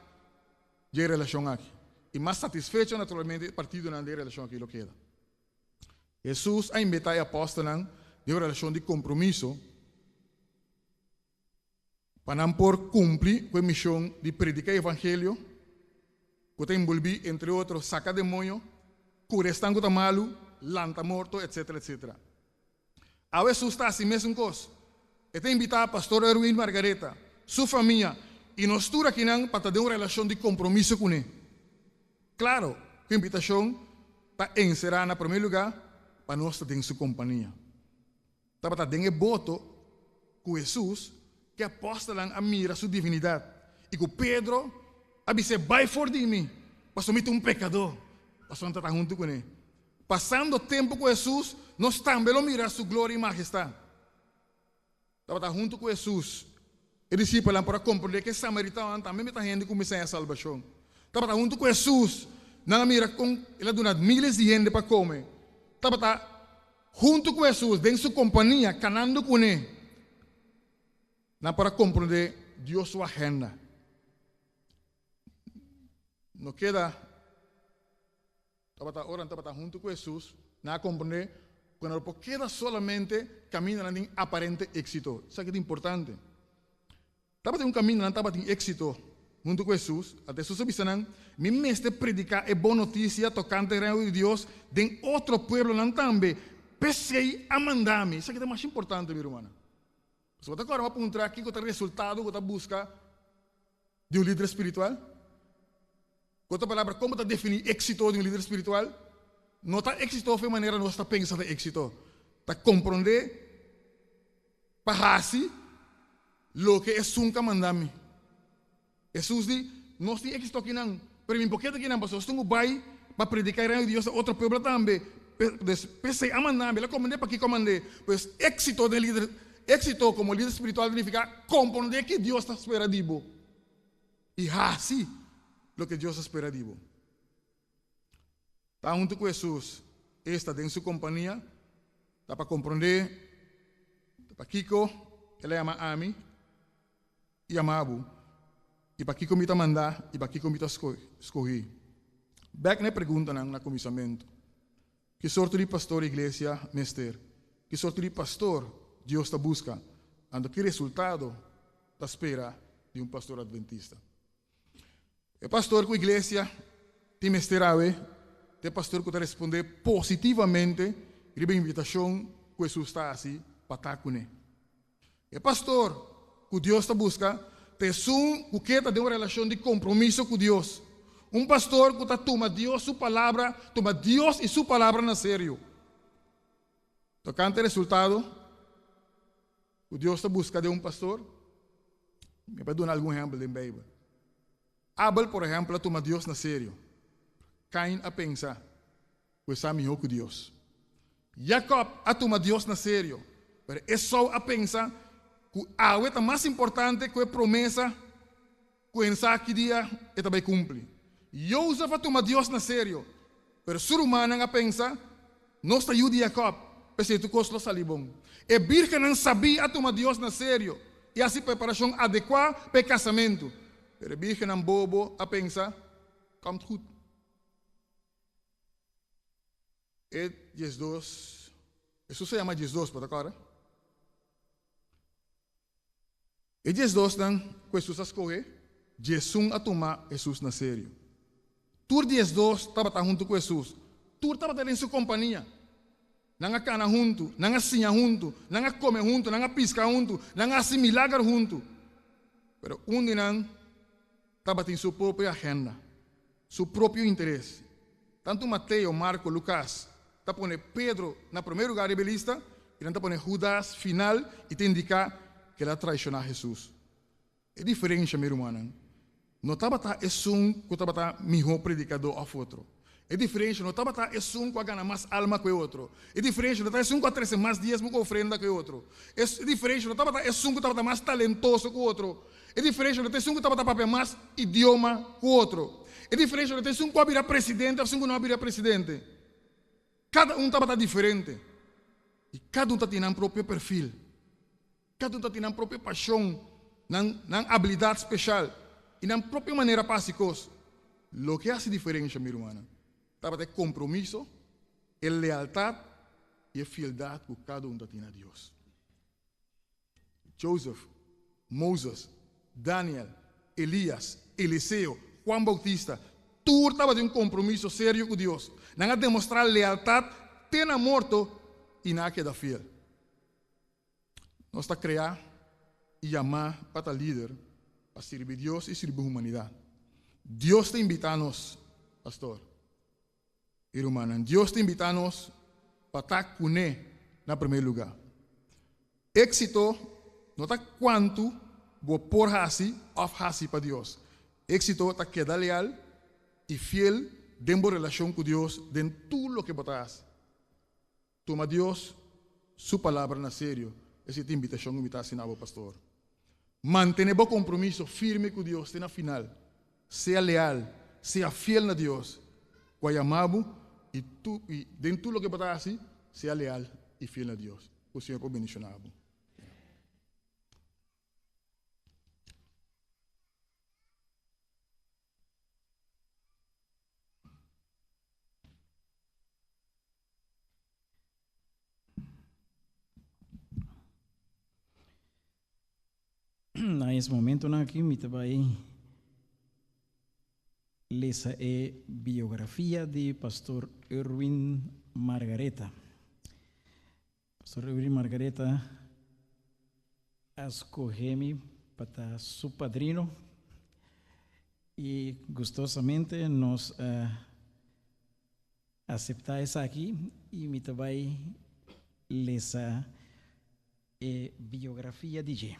de relação aqui. E mais satisfeito, naturalmente, a partir da relação aqui, lo queda. Jesus a invitar a apóstolos de uma relação de compromisso para não por cumprir com a missão de predicar o evangelho, que tem envolvido, entre outros, sacar demônio, curar estanco de malo, lanta morto, etc, etc. A Jesus está assim mesmo coisa. E tem invitado a pastor Erwin Margareta, sua família, e nós todos aqui para ter uma relação de compromisso com ele. Claro, a invitação para encerrar, na primeiro lugar, para nós ter sua companhia. Para ter voto com Jesus, que apóstolo a mira sua divindade. E com Pedro, a dizer, vai fora de mim, para assumir um pecador, para não estar junto com ele. Passando tempo com Jesus, nós também lo mirar sua glória e majestade. Para estar junto com Jesus, e discípulos para compreender que samaritano também está gente com a salvação. Para estar junto com Jesus, não mira com ele dona miles de gente para comer. Para junto com Jesus, dentro de sua companhia, canando com ele, não para compreender Deus sua agenda. Não queda, estava junto com Jesus, não compreender, quando queda solamente caminhando em aparente êxito. Isso aqui é importante. Estava em um caminho, não estava em êxito. Junto com Jesus, até Jesus avisando, me mestre predicar a boa notícia tocante ao reino de Deus de outro povo não também. Pensei a mandar-me. Isso aqui é mais importante, minha irmã. Se você agora vai apontar aqui qual é o resultado que você busca de um líder espiritual, outra palavra, como você definir êxito de um líder espiritual? Não está êxito de maneira que nós está pensando em êxito. Está compreender para assim o que é sunca mandar-me. Jesus diz, nós temos êxito aqui não, mas por que aqui não, pastor? Estamos vai para predicar o reino de Deus a outro povo também. Pensei a mandar-me, ela comandei para que comandei. Pois êxito de líder, êxito como líder espiritual significa compreender que Deus está esperando de você. E assim, o que Deus espera de você. Está junto com Jesus, está em sua companhia, está para compreender, para Kiko, ele ama Ami, e ama Abu. E para que comita mandar, e para que comita escolher. Back na pergunta na comissamento. Que sorte de pastor igreja, mestre? Que sorte de pastor Deus está busca? Ando que resultado da espera de um pastor adventista? O pastor com a igreja, tem mestre ave, tem pastor que está responder positivamente, e a invitação que Jesus está assim, para estar com ele. O pastor que Deus está busca, tem um que tem uma relação de compromisso com Deus. Um pastor que toma Deus sua palavra, toma Deus e sua palavra na sério. Tocante o resultado, o Deus está buscando de um pastor. Me vai dar algum exemplo da Bíblia. Abel, por exemplo, toma Deus na sério. Caim a pensar, pois sabe melhor que Deus. Jacob a toma Deus na sério, mas Esau a pensar que a coisa mais importante que a promessa que o que dia é também cumpre. Joseph a toma Deus na sério, mas o ser humano a pensar, não está ajuda Jacob, porque tu costa o salibom. E virgem não sabia a toma Deus na sério, e assim preparação adequada para o casamento. Mas virgem não bobo a pensar, komt goed. E Jesus, Jesus se chama Jesus, para agora. E Jesus não, que Jesus escolhe, Jesus a tomar Jesus na sério. Tur 10-2 estava junto com Jesus. Tur estava em sua companhia. Não cana junto, não sinha junto, não come junto, não pisca junto, não assimilar junto. Pero dia não estava em sua própria agenda, seu próprio interesse. Tanto Mateus, Marcos, Lucas, está pondo Pedro na primeiro lugar da lista, e não está pondo Judas final e te indicar que ele traicionar Jesus. É diferente, meu irmão. Não estava que estava melhor predicador ao outro. É diferente, não estava que ganha mais alma que o outro. É diferente, não estava que oferece mais diezmo que ofrenda que o outro. É diferente, não estava que estava mais talentoso que o outro. É diferente, não estava que estava mais idioma que o outro. É diferente, não estava que virar presidente, ou não virar presidente. Cada estava diferente. E cada tem um próprio perfil. Cada tem uma própria paixão, uma habilidade especial. E na própria maneira básicos. O que hace diferença, meu irmão? Estava de compromisso, lealdade e fidelidade que cada tem a Deus. Joseph, Moses, Daniel, Elias, Eliseu, Juan Bautista, tudo estava de compromisso sério com Deus. Não demonstrar lealdade, pena morto e não queda fiel. Nós está criar e amar para líder, para servir Deus e servir a humanidade. Deus te invita a nós, pastor. Irmão, Deus te invita a nós para estar com Ele na primeiro lugar. Éxito não está quanto vou pôr assim ou assim para Deus. Éxito está quedar leal e fiel dentro da relação com Deus, dentro de tudo o que botas. Toma Deus, sua palavra na sério. Essa é a invitação que me está assinando, pastor. Mantenha o compromisso firme com Deus até na final. Seja leal, seja fiel a Deus. Guayamabo e dentro de tudo o que botas assim, seja leal e fiel a Deus. O Senhor pode bendicionar. Nesse momento aqui me vai ler a biografia de Pastor Erwin Margareta. Pastor Erwin Margareta escolheu para seu padrino e gostosamente nos aceitar isso aqui e me vai ler a biografia de G.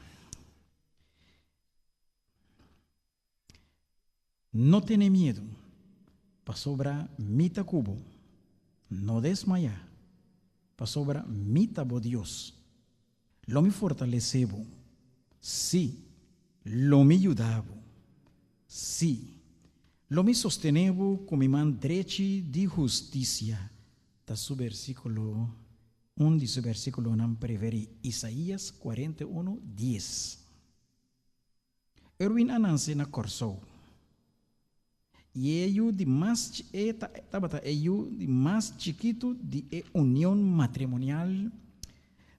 No tiene miedo, para sobra mita cubo, no desmaya, para sobra mita bo Dios. Lo me fortalecebo, sí, lo me ayudabo, sí, lo me sostenebo con mi man derechi de justicia. Da su versículo, de su versículo nam preveri, Isaías 41:10. Erwin ananse na corso. E eu de mais de mais chiquito de união matrimonial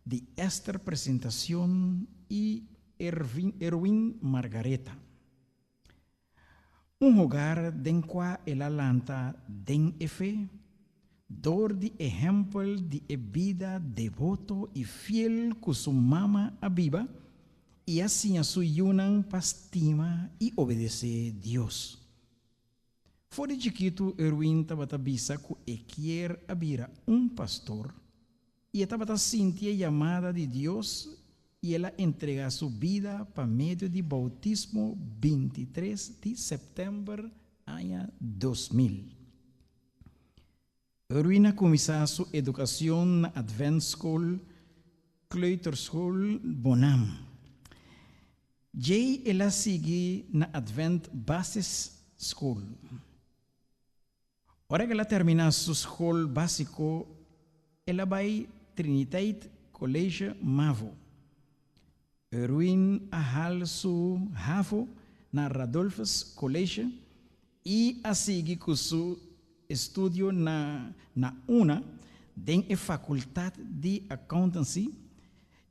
de esta apresentação e Erwin Margareta. Hogar den qual ela lanta den fé, dor de exemplo de vida devoto e fiel com sua mama abiba, e assim a sua yunan pastima e obedecer Deus. Fora de chiquito, Erwin estava bisa que quer abrir pastor e estava sentia a chamada de Deus e ela entrega sua vida para meio de bautismo 23 de setembro ano 2000. Erwin começou sua educação na Advent School, Kleuterschool Bonam. Jay ela sigue na Advent Basis School. Ora que ela termina sua escola básico, ela vai Trinidad College Mavo. Erwin ahal su HAVO na Radolphus College e a seguir com seu estudo na UNA, den a faculdade de accountancy,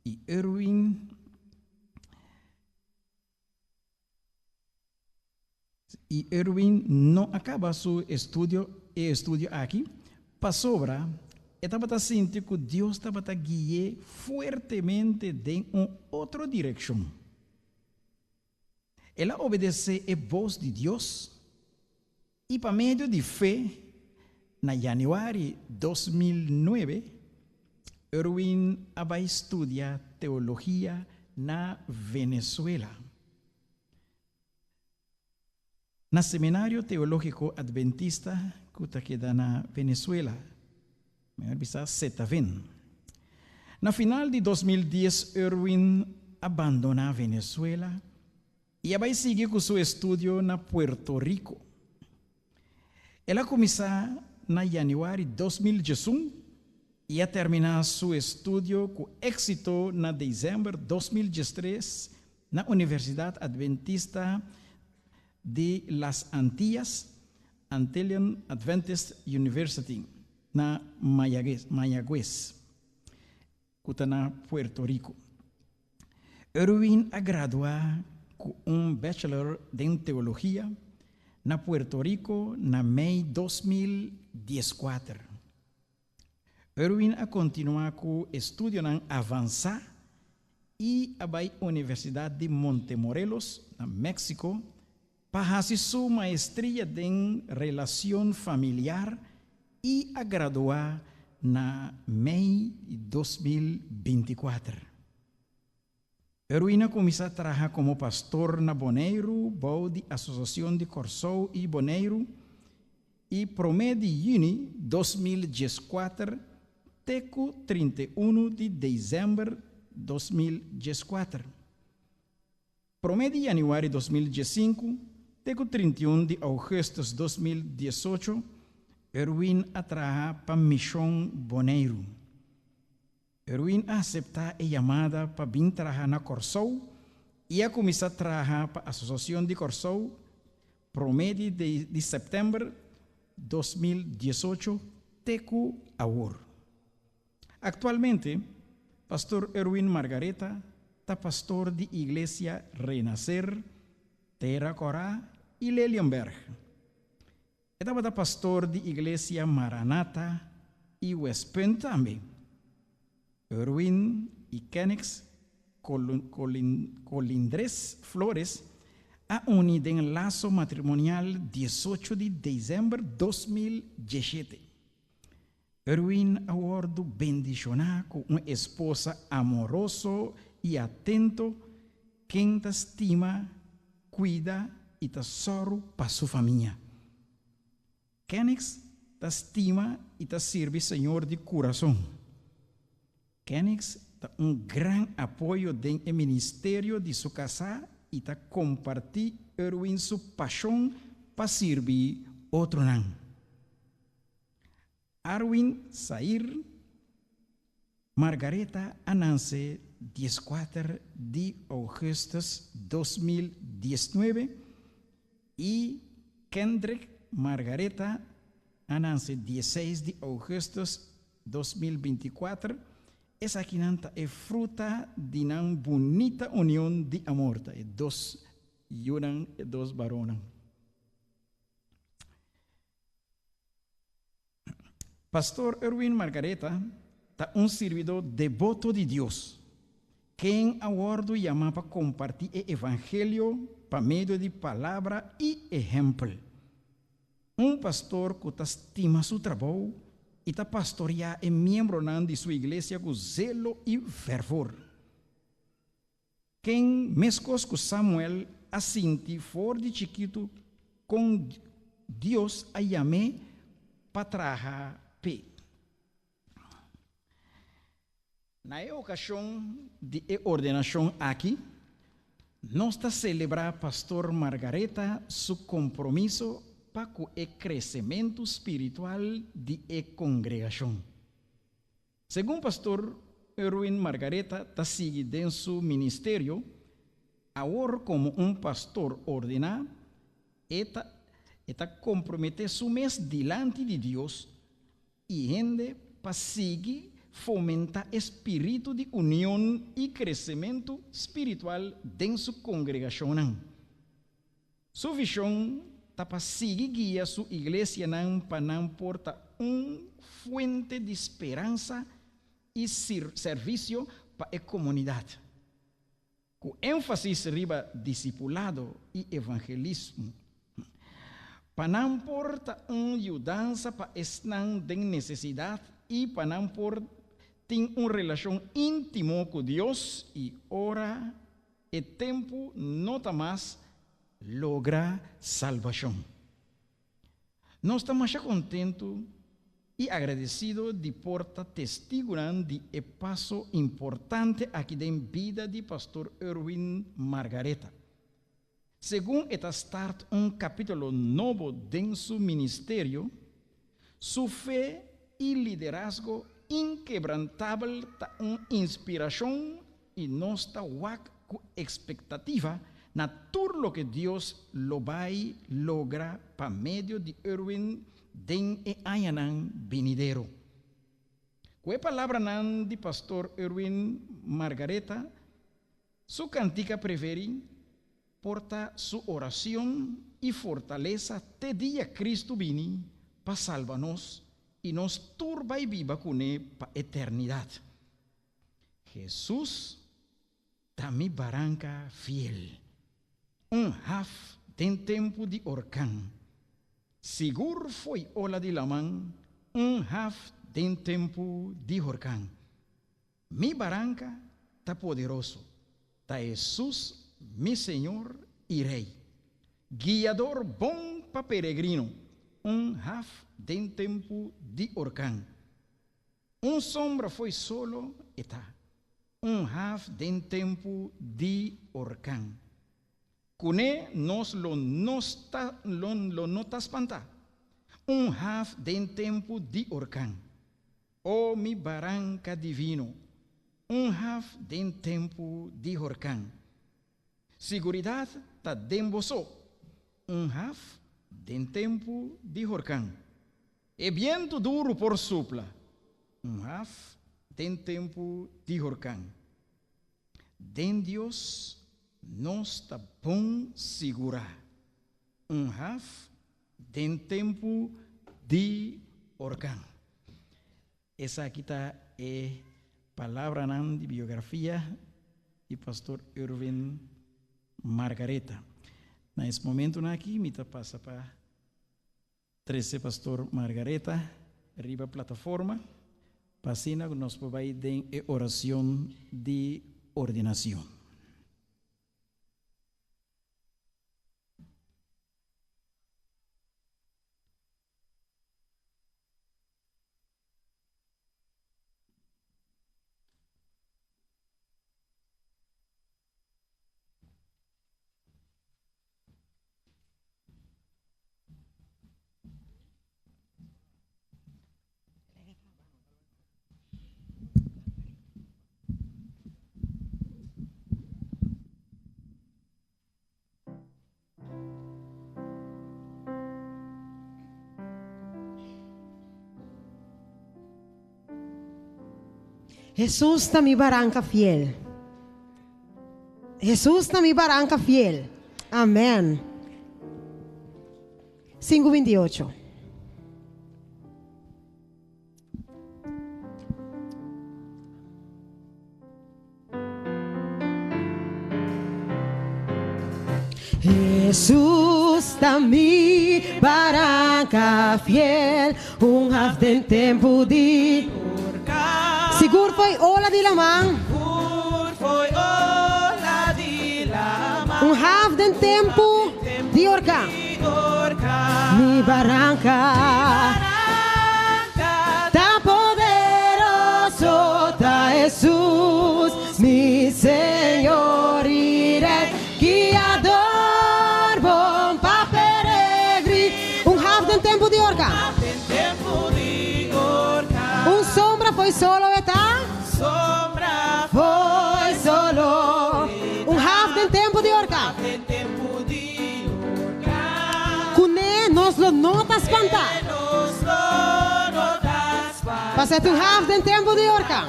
e Erwin Y Erwin no acaba su estudio aquí, para sobra, estaba sintiendo que Dios estaba guiando fuertemente en una otra dirección. Ela obedece a voz de Dios y para medio de fe, en januario 2009, Erwin va a estudiar teología na Venezuela. Na Seminario Teológico Adventista que queda na Venezuela. Melhor bisa Setaven. Na final de 2010, Erwin abandona Venezuela e vai seguir com seu estudo na Puerto Rico. Ela começou na januário de 2011 e a terminar seu estudo com êxito na dezembro de 2013 na Universidade Adventista de Las Antillas, Antillean Adventist University, na Mayagüez, que está na Puerto Rico. Erwin a graduar com bachelor em teologia na Puerto Rico na May 2014. Erwin a continuar com estudo na avançar e a Universidade de Montemorelos, na México, para fazer sua maestria em relação familiar e a graduar na May 2024. Erwin começou a trabalhar como pastor na Bonaire, de Associação de Corsou e Bonaire, e pro mês de junho 2014, até 31 de dezembro 2014. Pro mês de janeiro 2015, até 31 de agosto de 2018, Erwin a trabalhar para a Missão Bonaire. Erwin a aceitar a chamada para vir trabalhar na Corsou e a começar a trabalhar para a Associação de Corsou pro mês de setembro de 2018 até agora. Atualmente, pastor Erwin Margareta está pastor de Igreja Renascer, Terra Corá e Lelienberg. Estava pastor de Igreja Maranata e West Point também. Erwin e Kenix Colindres Flores a unido em laço matrimonial 18 de dezembro de 2017. Erwin agora bendicionar com uma esposa amorosa e atento, quem te estima, cuida e te sorro para sua família. Kenix te estima e te serve Senhor de coração. Kenix dá grande apoio no ministério de sua casa e te compartilha Erwin sua paixão para servir outro não. Erwin sair Margareta Ananse 14 de agosto de 2019 e Kendrick Margareta Ananse 16 de agosto de 2024. Essa aqui é fruta de uma bonita união de amor. É dois varões. Pastor Erwin Margareta está servidor devoto de Deus, quem agora chama para compartilhar o evangelho por meio de palavra e exemplo. Pastor que estima seu trabalho e está pastorear e membro de sua igreja com zelo e fervor. Quem mescos com Samuel assinti for de chiquito com Deus a chamar para trabalhar. Na ocasião de ordenação aqui, nós está celebrar pastor Margareta seu compromisso para o crescimento espiritual de congregação. Segundo pastor Erwin Margareta está seguindo em seu ministério, agora como pastor ordenado, está comprometer seu mês diante de Deus e rende para seguir fomentar espírito de união e crescimento espiritual dentro da congregação. Su visión para seguir guía su iglesia para porta fuente de esperanza y servicio para la comunidad. Con énfasis arriba discipulado y evangelismo. Panam porta ayudanza para estar de necesidad y panam porta una relación íntima con Dios y ora el tiempo nota más logra salvación. Nos estamos contentos y agradecidos de porta testigo de el paso importante aquí en vida de pastor Erwin Margareta. Según esta start capítulo nuevo de su ministerio, su fe y liderazgo inquebrantable una inspiración y nos está con expectativa na todo lo que Dios lo va a lograr para medio de Erwin den e añanan venidero. Con palabra nan de pastor Erwin Margareta, su cantica preferi porta su oración y fortaleza te día Cristo vini para salvarnos y nos turba y viva con él para eternidad. Jesús da mi barranca fiel. Haf den tempo de orcan. Sigur foi ola de laman, haf den tempo de orcan. Mi barranca ta poderoso, ta Jesús, mi Señor y Rey. Guiador bom pa peregrino, haf den tempo de orcan. Sombra foi solo eta, haf den tempo de orcan. Cune nos lo nota espanta. Haf den tempo de orcan. Oh mi barranca divino. Haf den tempo de orcan. Seguridad ta den boso. Haf den tempo de orcan. E viento duro por sopla. Haf den tempo de orcan. Den Dios nos está bom segura. Haf den tempo de orcan. Esa aquí está palabra de biografía de pastor Erwin Margareta. En este momento aquí me pasa para 13 pastor Margareta arriba plataforma. Pasina nos puede dar oración de ordenación. Jesús está mi barranca fiel. Jesús está mi barranca fiel. Amén. 5:28. Jesús está mi barranca fiel, haf den tempo de Sigur foi ola de lamang. Haf den tempo de orca. Mi barranca ta poderoso, ta Jesús, mi Señor y Rey, guiador bom pa peregri. Haf den tempo de orca. Sombra foi solo eta? Sombra foi solo. Haf den tempo de orca. Cune nos lo nota espanta. Passa tu haf den tempo de orca.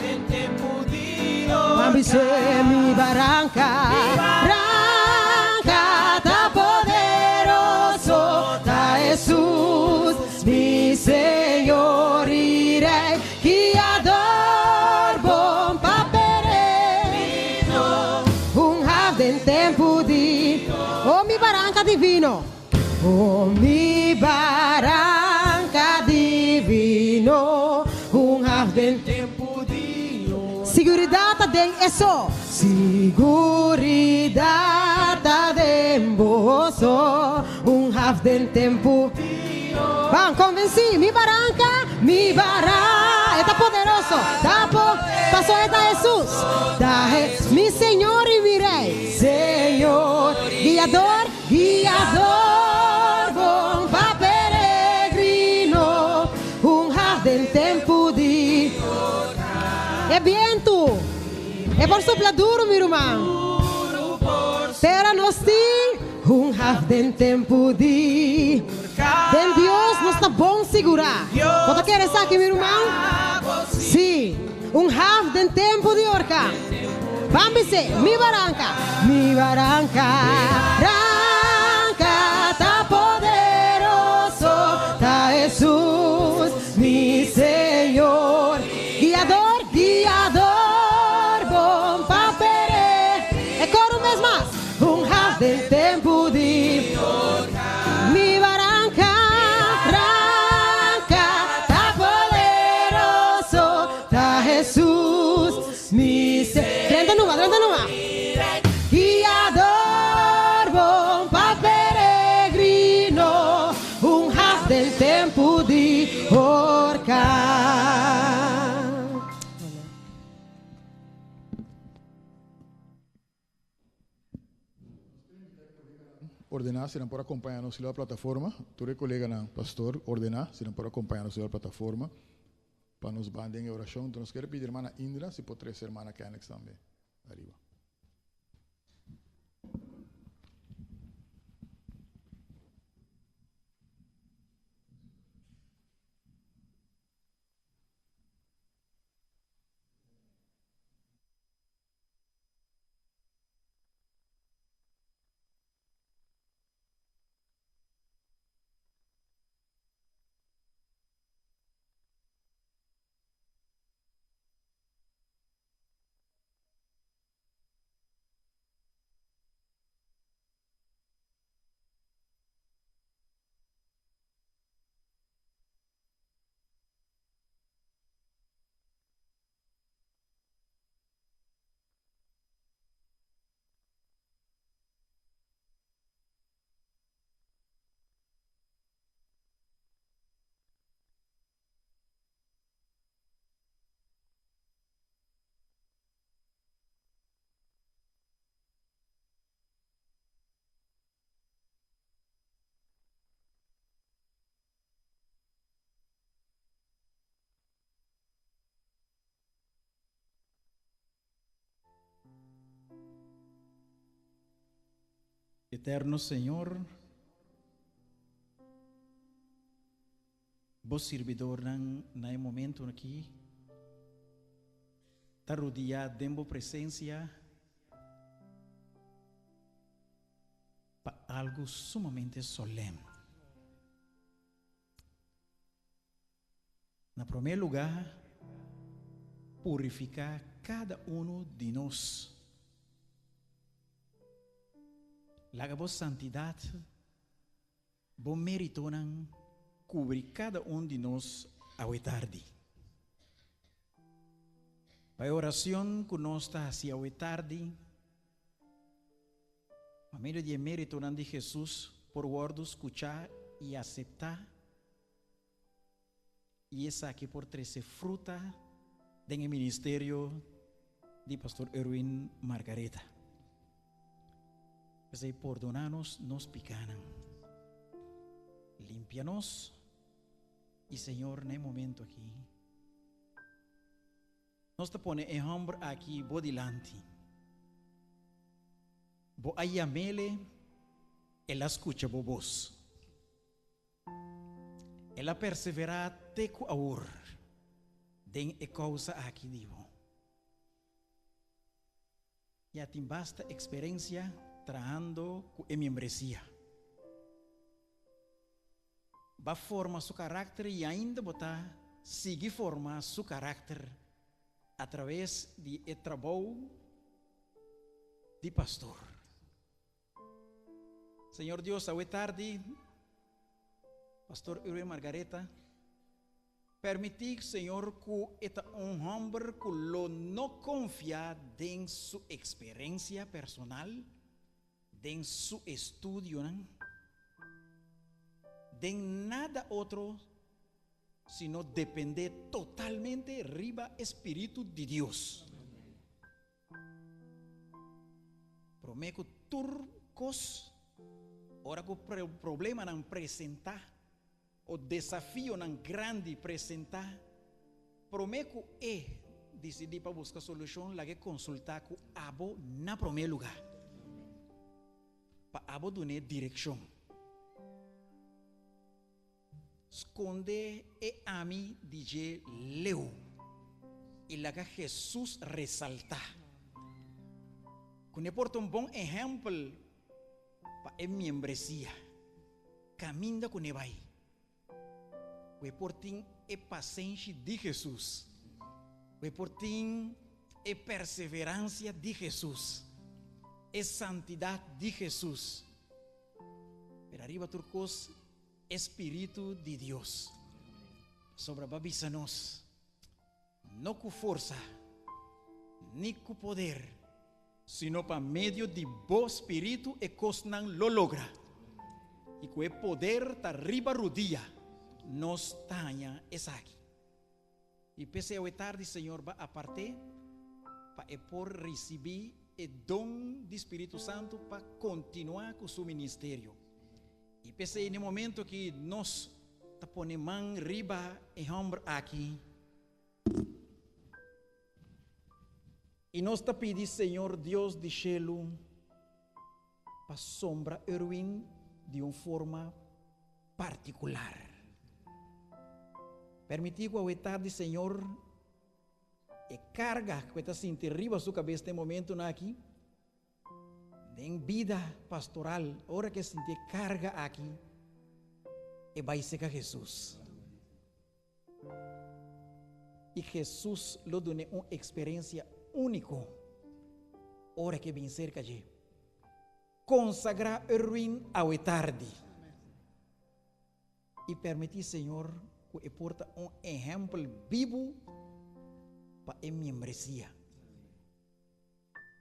Mami se mi barranca. Barranca ta poder. eso. Seguridad ademboso, un half del tempo. Van, convencí, mi barranca, está poderoso, pasó esta Jesús, mi Señor y mi Rey, Señor, guiador, bom pa peregrino, un half del tempo di. É viento, é por soplar duro, meu irmão, pero nós temos un half del tempo di. Den Dios nos está bom segurar. ¿Cuánto quieres aquí, mi hermano? Sí, un half del tempo de orca. Vámbese, mi barranca, ranca, ta poderoso, ta Jesús, mi Señor, guiador, bom papere. E coro un vez más, un half del tempo de mi barranca, ta poderoso, ta Jesús, mi Señor. 30 numa. Guiador, bom pa peregrino, un half del tempo de orca. Ordenar, se não pode acompanhar-nos pela plataforma. Tu colega na pastor, ordenar, se não pode acompanhar-nos pela plataforma. Para nos bandem em oração. Então, nós queremos pedir a irmã Indra, se pode trazer a irmã Kennex também. Arriba. Eterno Señor, vos servidor na momento aqui, está rodeado de vossa presença para algo sumamente solene. Na primeiro lugar, purificar cada de nós. Laga vos santidade, vos mérito cobrir cada de nós ao tarde. Para a oração que nós está hacia ao tarde, a meio de mérito de Jesus, por guardo escuchar e aceitar, e essa aqui por trazer fruta do ministério de pastor Erwin Margareta. Assim, perdonar-nos, nos picaram. Limpia-nos. E, Senhor, nesse momento aqui, nós te põe em ombro aqui, bo dilante. Bo ayamele, ela escuta bo voz. Ela persevera teco aur. Den e causa aqui divo. E a ti basta experiência trabajando con membresía. Va a formar su carácter y ainda botar sigue formar su carácter a través de trabajo de pastor. Señor Dios, hoy tarde, pastor Erwin Margareta, Permitir, Señor, que este un hombre que lo no confía en su experiencia personal, en su estudio, ¿no? De nada otro, sino depende totalmente arriba Espíritu de Dios. Prometo turcos, ahora que problema nan presentar, o desafio nan grande presentar, prometo decidir para buscar solución, la que consultar con abo na primer lugar, para abo dar dirección. Esconde a mí DJ Leo y la que Jesús resalta. Con porta un buen ejemplo para el membresía. Camina con el vai. We portin e paciencia de Jesús. We portin e perseverancia de Jesús. E santidad de Jesús. Pero arriba turcos Espíritu de Dios sobre babisanos, no con fuerza ni con poder, sino para medio de vos Espíritu e cosnan lo logra y con el poder ta arriba rodilla nos taña es aquí y pese a tarde Señor va aparte para por recibir el don de Espíritu Santo para continuar con su ministerio. Y pese en el momento que nos ponemos arriba el hombre aquí, y nos te pide, Señor Dios de cielo, para sombra heroína de una forma particular. Permitir que tarde, Señor, e carga que está sin arriba su cabeza este momento aquí. En vida pastoral, ahora que siente carga aquí, y va a ser Jesús. Y Jesús lo dio una experiencia única, ahora que viene cerca allí. Consagrar el ruin a tarde. Y permitir, Señor, que porta un ejemplo vivo para la membresía.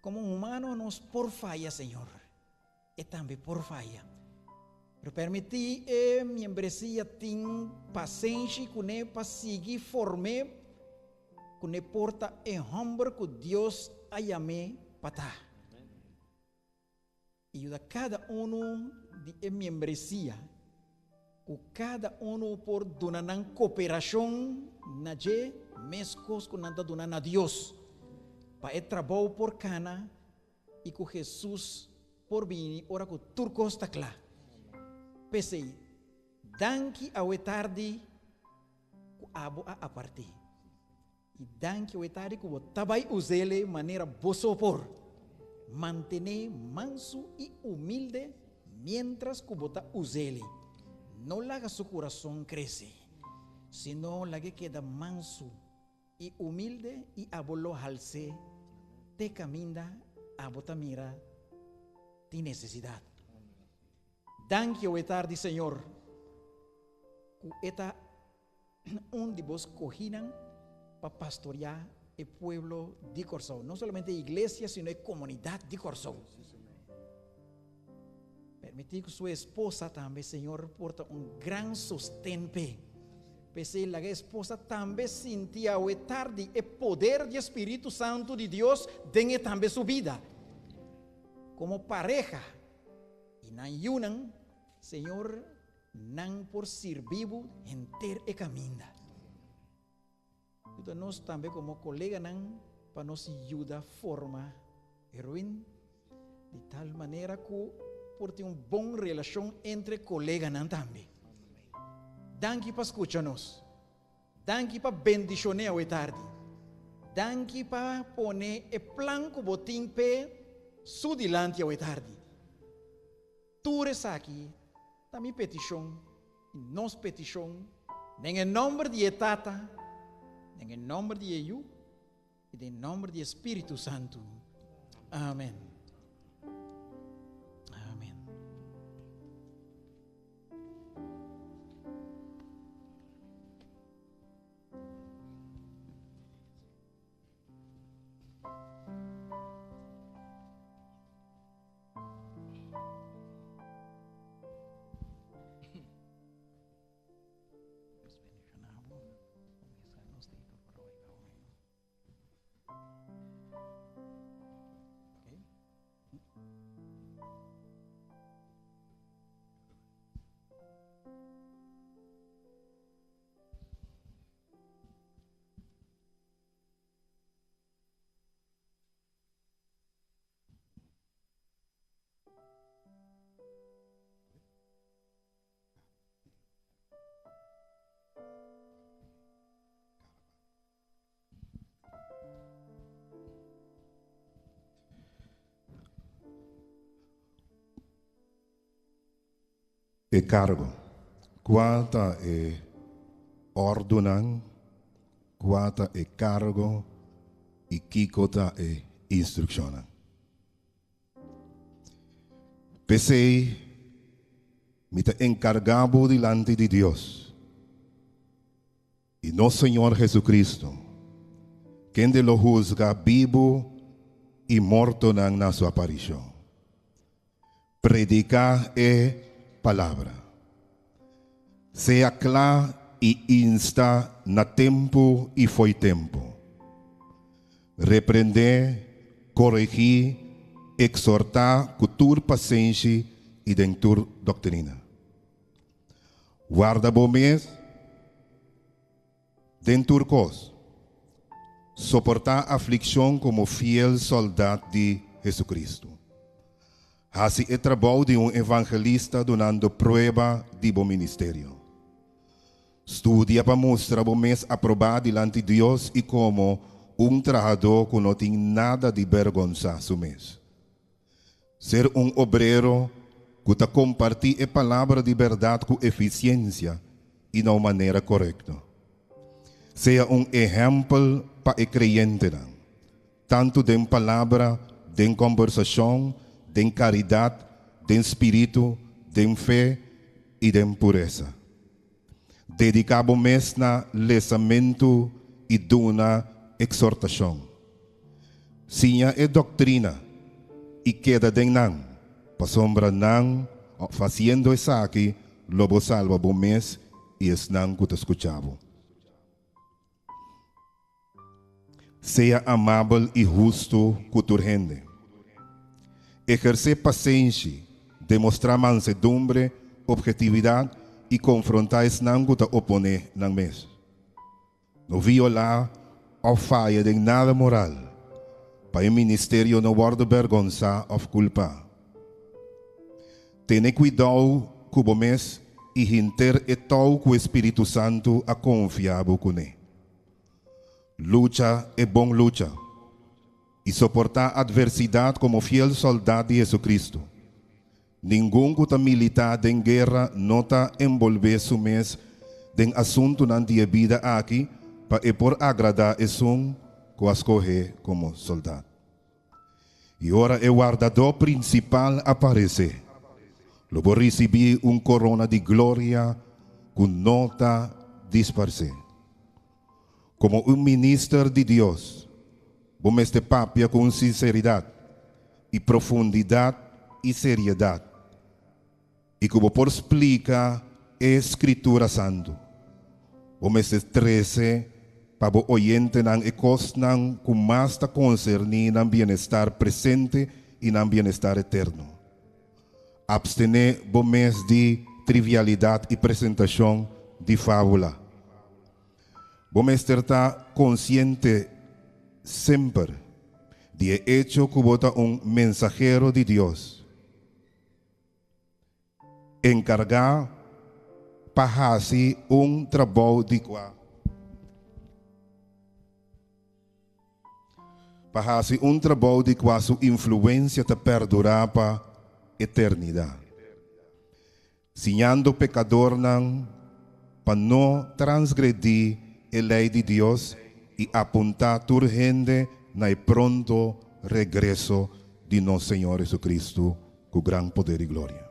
Como humano nos por falla, Señor, y también por falla. Pero permitir membresía tin paciencia con él para seguir formar con él porta el hombre que Dios ha llamado para. Y ayuda a cada uno de membresía, que cada uno por donar cooperación, nadie mescos con nada donar a Dios. Para el trabajo por cana y con Jesús por venir, ora que turco está claro. Pese, danki a tarde, abo a partir. Y danki a tarde, que tabai usele manera boso por mantener manso y humilde mientras que bota usele. No la haga su corazón crece, sino la que queda manso y humilde y abolo halse. Te camina a botamira de necesidad. Danke o tarde, Señor. Eta un de vos coginan para pastorear el pueblo de Corzón. No solamente iglesia, sino comunidad de Corzón. Permitir que su esposa también, Señor, porta un gran sostén. Pese la esposa también sentía o tarde el poder del Espíritu Santo de Dios dengue también su vida. Como pareja, y nan yunan, Señor, nan por servir enter e camina. Nos también como colega nan, para nos ayudar forma heroína, de tal manera que por ter una buena relación entre colegas nan también. Danke para escucharnos. Danke para bendicionar hoy tarde. Danke para poner el plan que botín pe su delante hoy tarde. Tú eres aquí, también petición, y nos petición, en el nombre de Tata, en el nombre de Jesús y en el nombre del Espíritu Santo. Amén. e cargo, quata e ordonan, quata e cargo, e kikota e instruccionan. Pensei, me te encargabo delante de Dios y no Señor Jesucristo, quien de lo juzga vivo y muerto na su aparición. Predicar palabra. Sea clara y insta na tempo y foi tempo. Reprender, corrigir, exortar, cultura paciência e dentur doutrina. Guarda bom mês, dentur cos. Soportar aflição como fiel soldado de Jesucristo. Assim é trabalho de evangelista donando prueba de bom ministério. Estudia para mostrar bom mês aprobado diante de Deus e como trabajador que não tem nada de vergonha su mês. Ser obreiro que está compartir a palavra de verdade com eficiência e na maneira correta. Seja exemplo para o creyente, tanto de palavra, de conversação, de caridade, de espírito, de fé e de pureza. Dedicamos mês na lesamento e duna exortação. Sinha é doutrina e queda de nan, pasombra nan, fazendo isso aqui, lobo salva bom mês e es nan que te escuchavo. Seja amável e justo com tu gente. Exercer paciência, demonstrar mansedumbre, objetividade e confrontar es nan que te opone nan mês. Não violar ou falha de nada moral, para o ministério não guarda vergonha ou culpa. Tenha cuidado com o mês e hinter e tal que o Espírito Santo a confiável com ele. Lucha é bom lucha e suportar adversidade como fiel soldado de Jesus Nenhum que está militar em guerra não está envolver su mês em assunto na dia vida aqui para por agradar esse que o escolhe como soldado. E ora o guardador principal aparece. Logo receber corona de glória com nota disparce. Como ministro de Deus, vamos este papia com sinceridade e profundidade e seriedade. E como por explicar a Escritura Santo, vamos este 13 para o oyente nan e cos nan com mais ta concerni nan bienestar presente e nan bienestar eterno. Abstener bom mês de trivialidade e apresentação de fábula. Vamos estar consciente sempre de hecho que bota mensajero de Deus. Encargar para fazer trabalho de para fazer trabalho de qual sua influência te perdurar para eternidade. Sinhando pecador não para não transgredir a lei de Deus e apontar a gente na pronto regresso de nosso Senhor Jesucristo com grande poder e glória.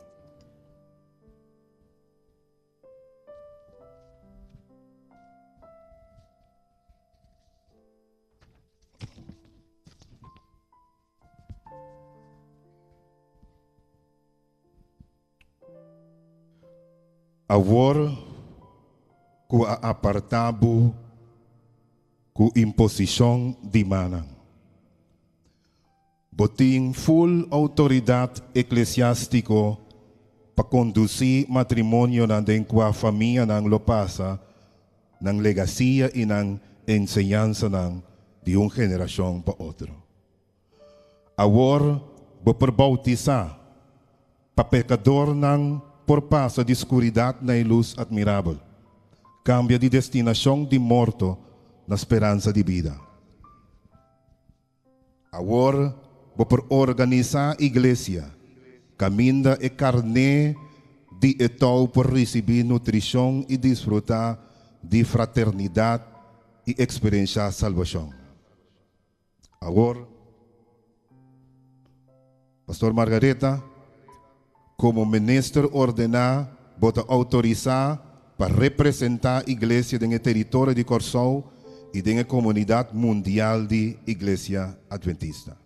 Agora, com a apartado com imposição de mana. Botim full autoridade eclesiástico para conduzir matrimônio na com a família nang lopasa, nang legacia e nang enseñança nang de geração para outra. Agora, vou por bautizar para pecador nang por passa de escuridade na luz admirável. Cambia de destinação de morto na esperança de vida. Agora, vou por organizar a igreja, caminha e carne de etau por recibir nutrición y disfrutar de fraternidad y experiencia salvación. Ahora, Pastor Margareta, como ministro ordenado, bota autorizar para representar a iglesia en el territorio de Corsou y en la comunidad mundial de iglesia adventista.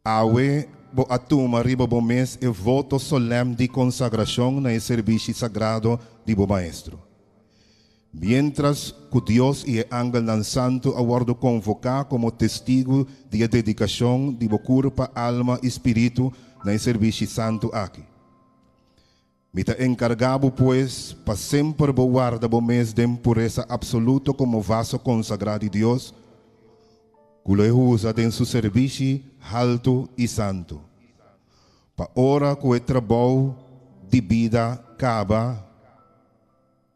Awe bo atuma riba bo mes e voto solene de consagración en el servicio sagrado de bo maestro. Mientras que Dios y el ángel santo aguardo convocar como testigo de la dedicación de bo cuerpo, alma y espíritu en el servicio santo aquí. Me te encargado pues para siempre guardar bo mes de pureza absoluta como vaso consagrado de Dios, que lo usa en su servicio alto y santo. Para hora que el trabajo de vida acaba,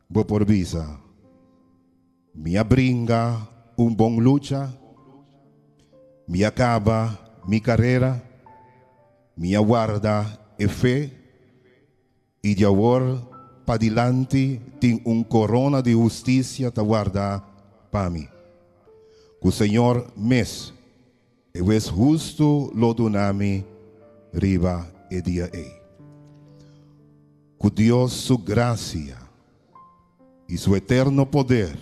bo por visa. Me brinda bom lucha, me acaba mi carrera, me guarda fe, y de ahora para adelante tengo corona de justicia te guarda para mí. Que el Señor mes, es justo lo donami riba e dia e. Que Dios su gracia y su eterno poder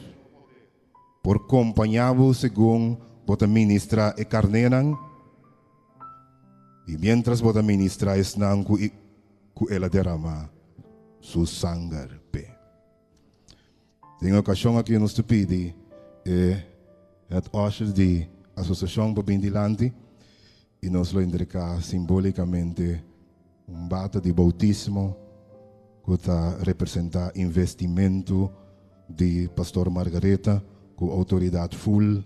por acompañarvos según vos ministra e carneran y mientras vos ministra esnan que ela derrama su sangre. Em ocasião aqui nos pedi het usher de Associação Babindilante e nos lo indica simbolicamente bata de bautismo que representa investimento de Pastor Margareta com autoridade full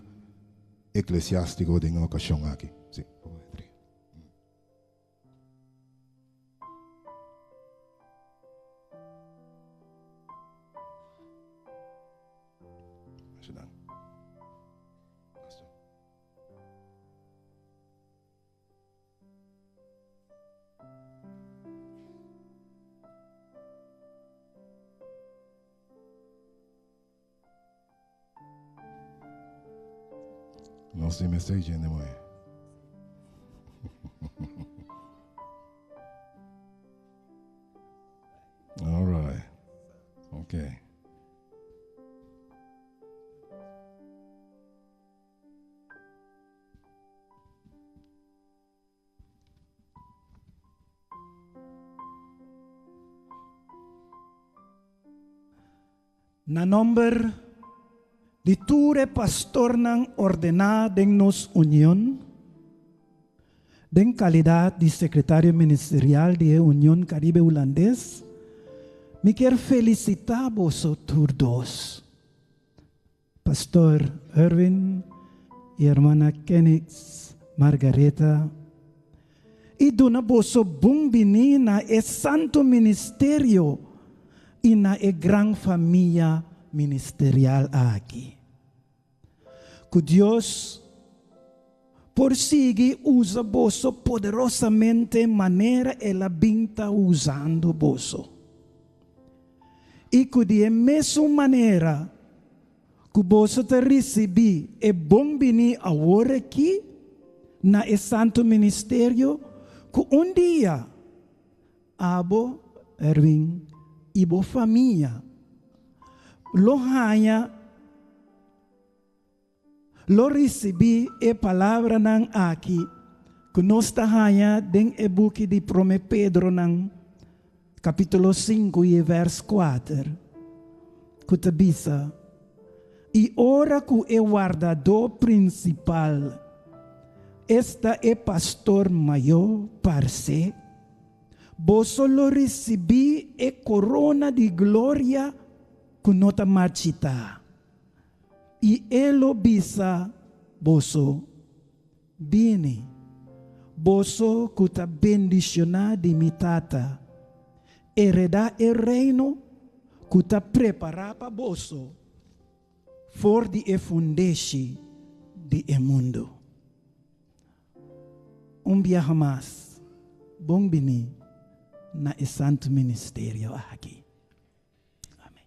eclesiástico de ocasião aqui. Sim. Não sei mensagem, né, mãe? All right. Okay. Na nombre de ture pastor nang ordenado en nos unión, en calidad de secretario ministerial de Unión Caribe Holandés, me quiero felicitar vosotros dos, Pastor Erwin y hermana Kenix Margareta, y dona vosso bumbini na e santo ministerio y na e gran familia ministerial aqui. Que Deus por sigue usa vosso poderosamente maneira ela binta usando vosso. E que de mesma maneira que vosso te recebi e bom bini agora aqui na e santo ministério que dia abo Erwin e bo família lo hanya lo recebi e palavra nang aqui que nos hanya den e buki di Prome Pedro nang capítulo 5 e verso 4 que te bisa e ora que e guardador principal esta e pastor maior parce vos lo recebi e corona de glória que nota marchita e elo bisa boso bene boso que ta bendiciona de mitata heredar el reino que ta prepara para boso for de e fundeixe de e mundo dia mais bom bini na e santo ministério aqui. Amém.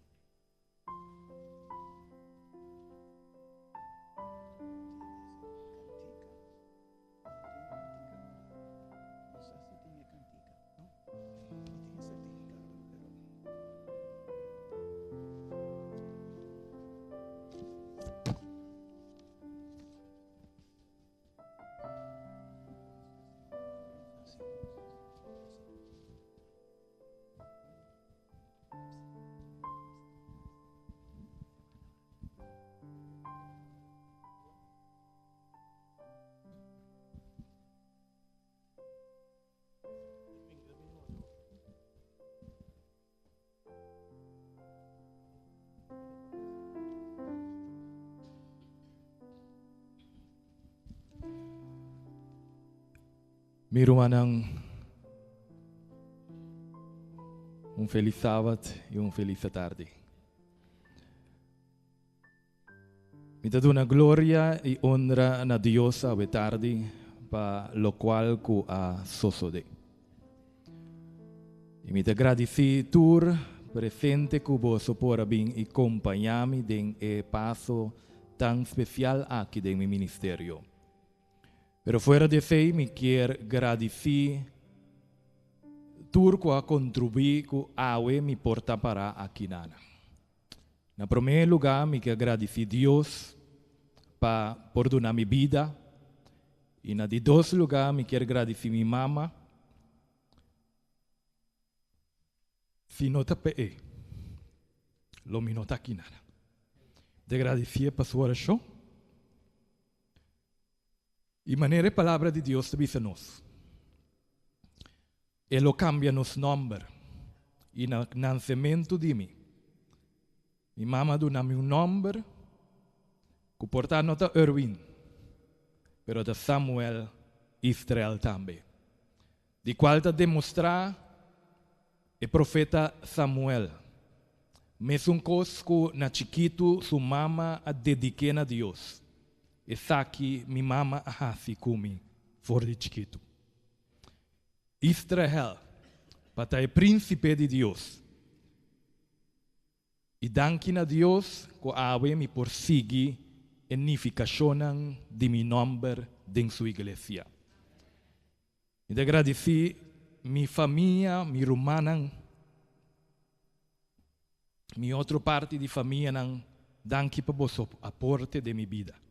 Mirumanang feliz sábado e feliz tarde. Me dá uma glória e honra na Deus a tarde para lo qual ku a sosode. E me dá agradecer tur presente que vos por bem e acompanhar-me em passo tão especial aqui em meu ministério. Pero fuera de fe, me quero agradecer tudo a contribuir com a me porta para aqui nana. Na primeiro lugar, me quero agradecer Deus para perdonar minha vida. E na de dois lugares, me quero agradecer minha mama. Se não está pe, lo me não está aqui nada. De agradecer para sua oração. E maneira a palavra de Deus diz a nós. Ele cambia nos nome. E no nascimento de mim. Minha mama deu-me nome. Que portanto não está Erwin. Pero de Samuel Israel também. De qual está demonstrar o profeta Samuel. Mas coisa que na chiquito sua mama a dediquei a Deus. E aqui minha mama assim como fora de chiquito. Israel, para o príncipe de Deus. E danke a Deus que ave me persigue a unificação de meu nome em sua igreja. E de agradecer minha família, minha irmã, minha outra parte de família, danke para o aporte de minha vida.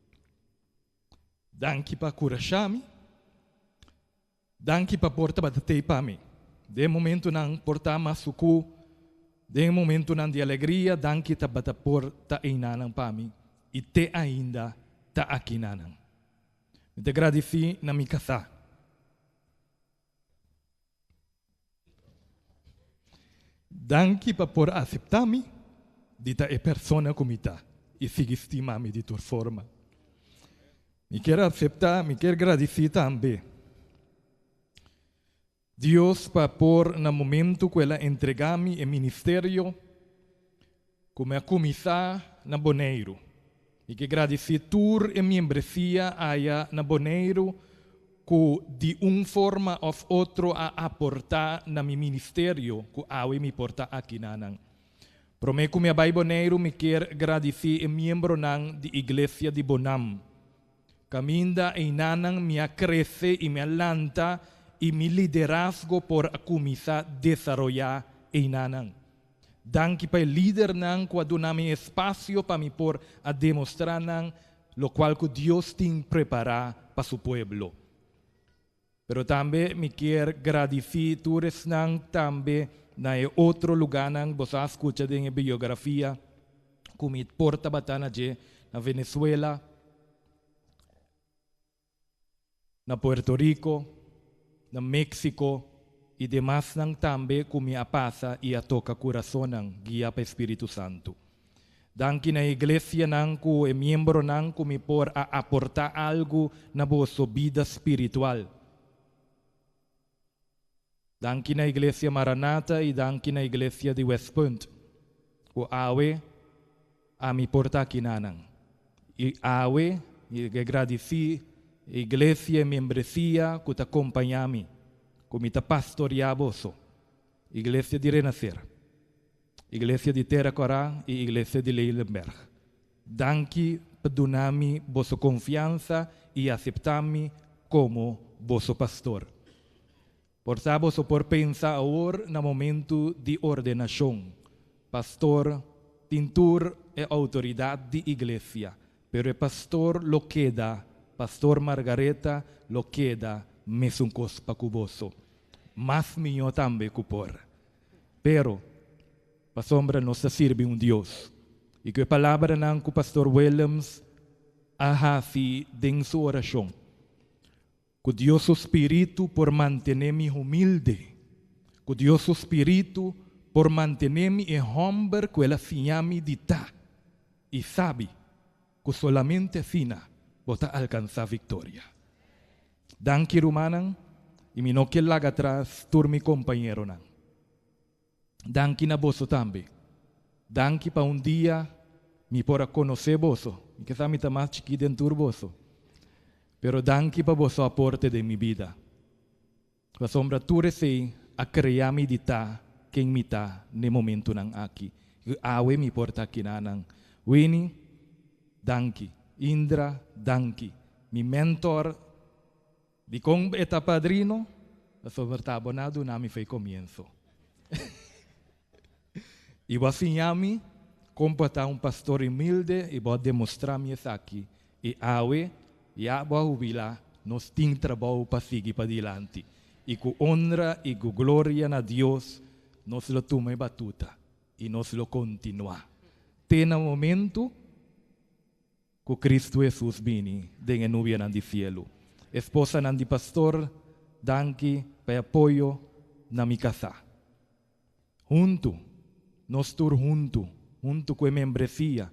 Danke para curar-me. Danke para portar bater para mim. De momento não portar mais suco. De momento não de alegria. Danke para bater porta em nanang para mim. E te ainda tá aqui nanang. Me agradeci na minha casa. Danke para por aceitar-me. De ta é persona como está. E siga estimar-me de tua forma. Me quero aceitar, me quero agradecer também. Deus para pôr no momento que ela entregar-me o ministério, como a começar na Boneiro. E que agradecer tur e membresia aí na Boneiro, que de forma ou outra a aportar na meu ministério, que a me porta aqui nanang. Para mim, como a Boneiro, me quero agradecer o membro de igreja de Bonam. Caminda e nanang me cresce e me alanta e me liderazgo por começar a desenvolver e nanang. Danke para o líder nang que dá-me espaço para me por a demonstrar nang lo qual que Deus tem preparado para seu povo. Pero também me quero agradecer todos nang também na outro lugar nang você escuta em biografia como me porta batana na Venezuela, na Puerto Rico, na México e demais nang também como a passa e a toca coração nang guia para Espírito Santo. Danke na igreja nang ko e membro nang como por a aportar algo na vossa vida espiritual. Danke na igreja Maranata e danke na igreja de West Point. O awe a me porta aqui nanang. E awe e agradeci igreja e membresia que te acompanha-me, que me te pastoreia vosso. Iglesia de Renacer, Iglesia de Terra Corá e Iglesia de Leilenberg. Danke perdonami vossa confiança e aceitar-me como vosso pastor. Portamos por pensar agora no momento de ordenação. Pastor, tintur é autoridade de igreja, pero o pastor lo queda, pastor Margareta lo queda mesmo cospa cuboso. Mas minho também cupor. Pero, para sombra nos sirve Deus. E que a palavra não que o pastor Williams ahafi em sua oração. Que Deus o Espírito por manter-me humilde. Que Deus o Espírito por manter-me em homem que ela finha-me de tá. E sabe que solamente assim vota alcançar vitória. Danke Romanang, e me não quer largar atrás, turmi companheiro não. Danke na bosso também. Danke para dia me pora conhecer bosso. E que sabe mais chiquito dentro do bosso. Pero danke para vosso aporte de minha vida. A sombra tu recei a criar-me de tá quem me tá no momento nang aqui. E awe me porta aqui nanang. Winnie, danke. Indra, danke. Mi mentor, di kong eta padrino, a sobrtabonado nami foi comienzo. E assim ami, comportar pastor humilde e vou demonstrar-me isso aqui. E awe, e a boa jubila, nos tem trabalho para seguir para adiante. E com honra e com glória na Deus, nós lo toma batuta e nós lo continua. Tem um momento que Cristo Jesus vini den nuvem nan di cielo. Esposa nan di pastor, danke para apoio na mi casa. Junto, nós tur junto com a membresía,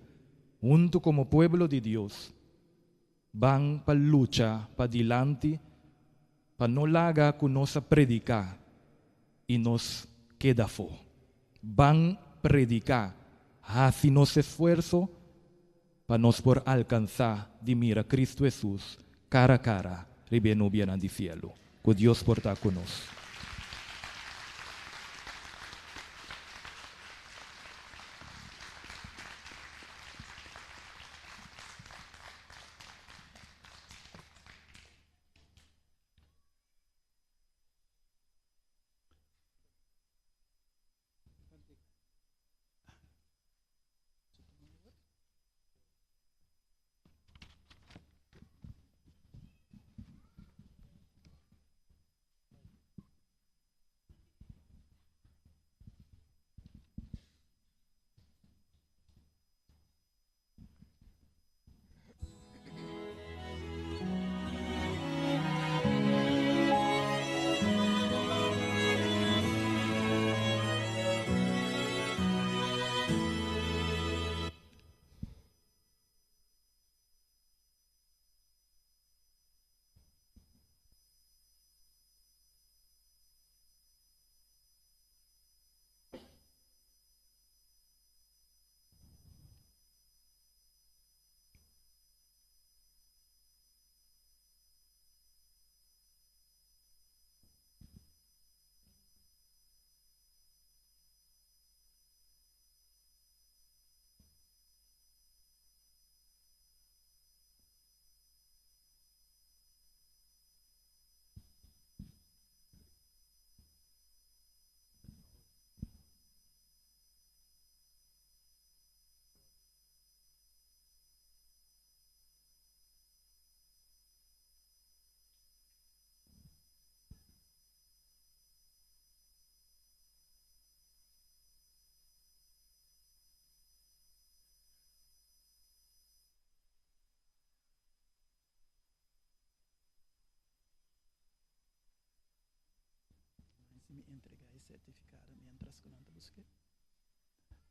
junto como pueblo de Dios, van para lucha para dilante, para no laga que nos predicar e nos queda fo. Van predicar, hace nos esfuerzo para nos por alcançar de mira Cristo Jesus cara a cara, rebeno bien di cielo. Que Dios porta conosco.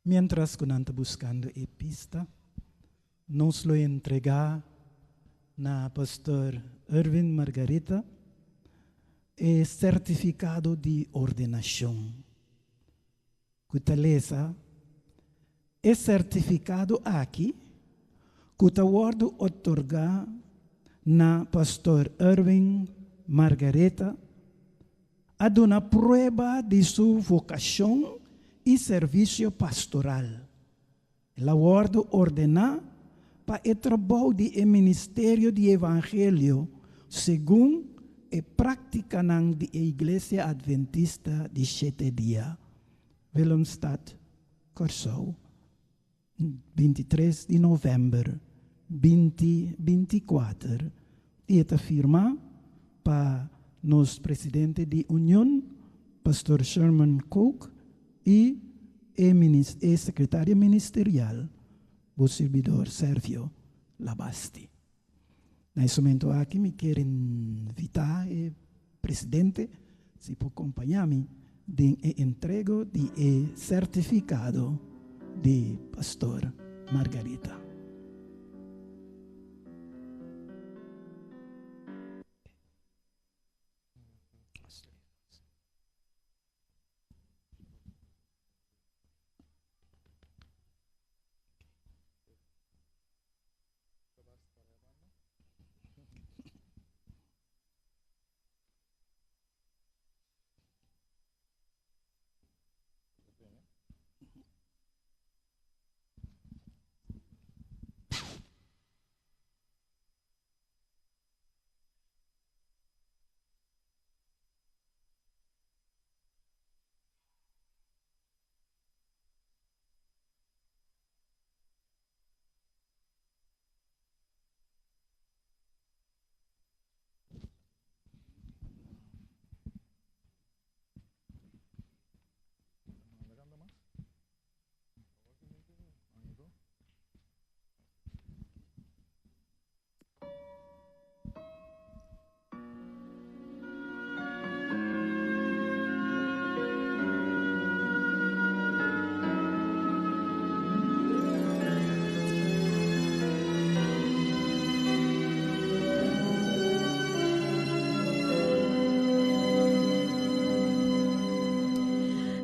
Mientras que nanta buscando a pista, nos lo entregar na pastor Erwin Margarita e certificado de ordenação. Cutaleza é certificado aqui, que o otorgar na pastor Erwin Margarita a una prueba de su vocación y servicio pastoral. El aguardo ordena para el trabajo del ministerio de evangelio según la práctica de la Iglesia Adventista de 7 días. Willemstad, Curaçao, 23 de novembro 2024. Y esta firma para nos presidente de Unión, Pastor Sherman Cook, y el secretario ministerial, o servidor Sergio Labasti. En ese momento aquí me quiero invitar el presidente, si puede acompañarme, de entrega de certificado de Pastor Margarita.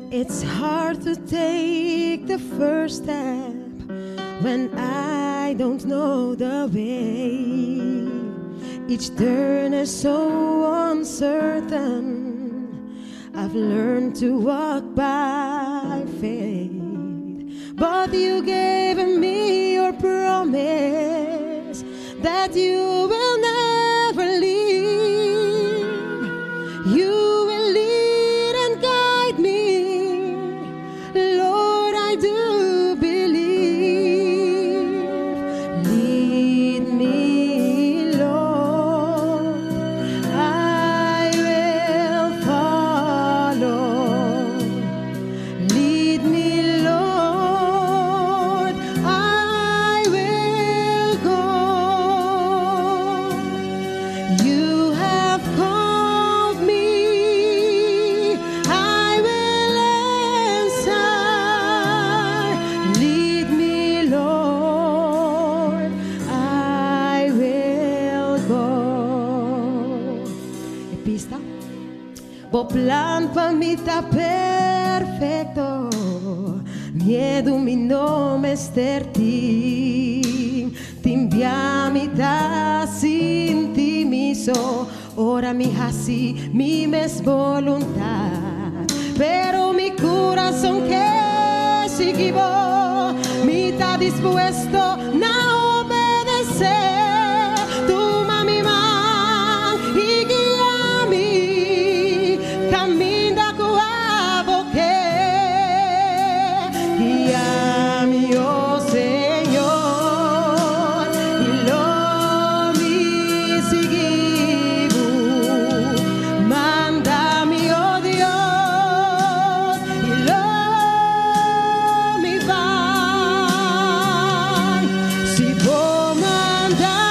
It's hard to take the first step when I don't know the way. Each turn is so uncertain. I've learned to walk by faith, but you gave me your promise that you will never leave. You will lead and guide me, Lord, I do believe. Lead me, Lord, I will follow. Lead me, Lord, I will go. You have called me, I will answer. Lead me, Lord, I will go. Pista. Bo plan pa mi ta perfecto, miedo mi nome sterti, ti inviami ta sin ti miso, ora mi hasi mi mes voluntad, pero mi corazón que siguió, mi ta dispuesto a obedecer, toma mi mano y guíame, camina con aboque, guíame, oh Señor, y lo mi seguimos, mándame, oh Dios, y lo mi va, si vos mandar.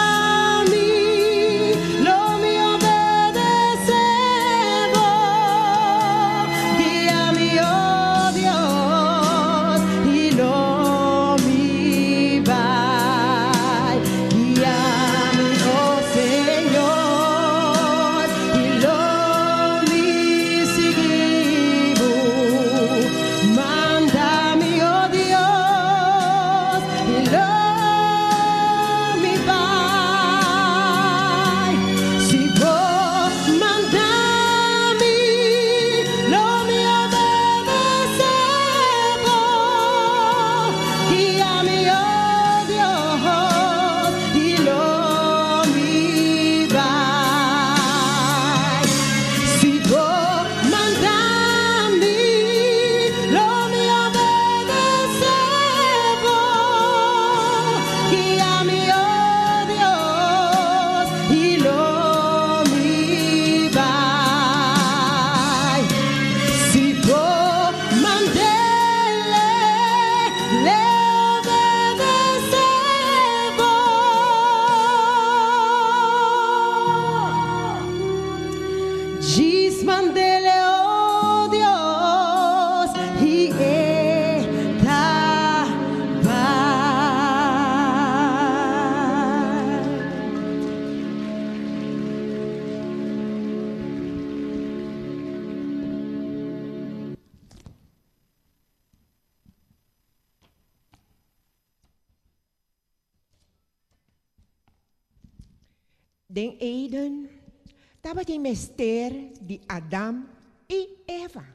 Den Eden, estava de mestre de Adão e Eva,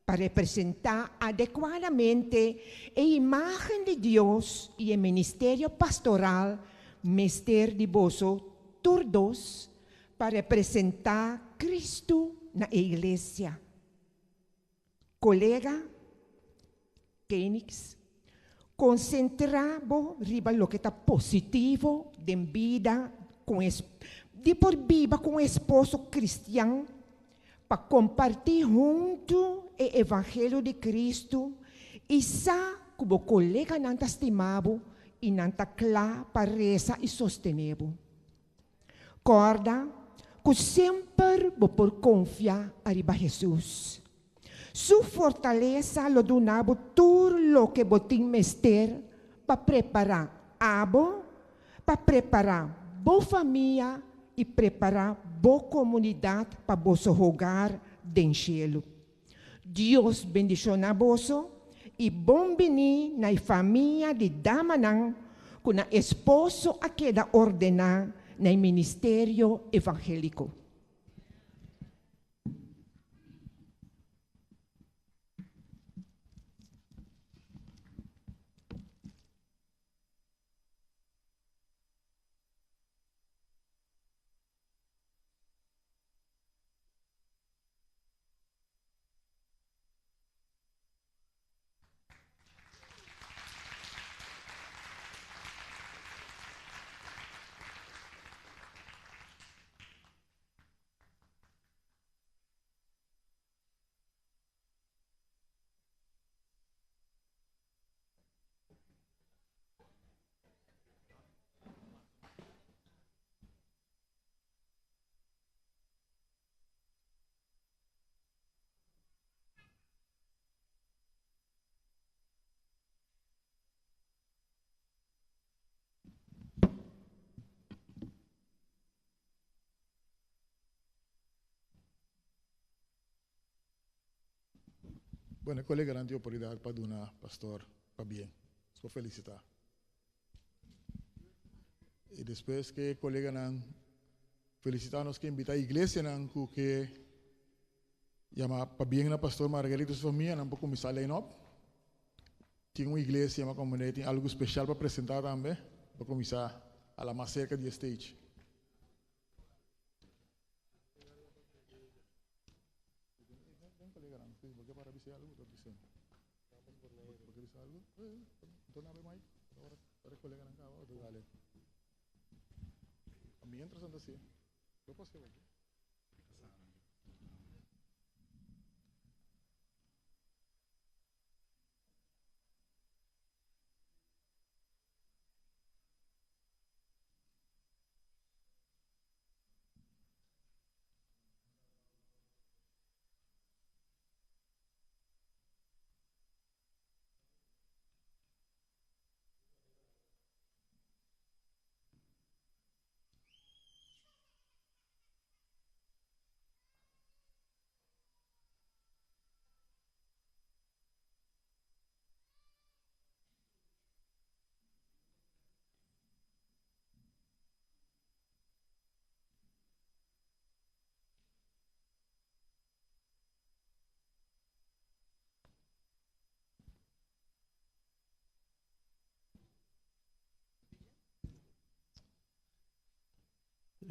para representar adequadamente a imagem de Deus e o ministério pastoral, mestre de Boso, todos, para representar Cristo na igreja. Colega, Kenix, concentravo riba lo que está positivo de vida de por viva com o esposo cristiano para compartilhar junto o evangelho de Cristo e sa como colega não está estimado e não está claro para reza e sostenevo. Corda, que sempre vou por confiar arriba Jesus. Sua fortaleza lo donava tudo lo que botim mester para preparar abo, para preparar boa família e preparar boa comunidade para vosso rogar den cielo. Deus bendiciona vosso e bom venir na família de Damanang com a esposo a queda ordenar no ministério evangélico. Bueno, colega, grande oportunidade para donar, pastor, para bem. Só felicitar. E depois que colega não felicitar nós que invitar a igreja não que chama para bem na pastor Margarito sua família não para começar a line up. Tinha uma igreja, uma comunidade, tem algo especial para apresentar também, para começar a lá mais cerca de stage. Mientras anda así, ¿qué pasa aquí?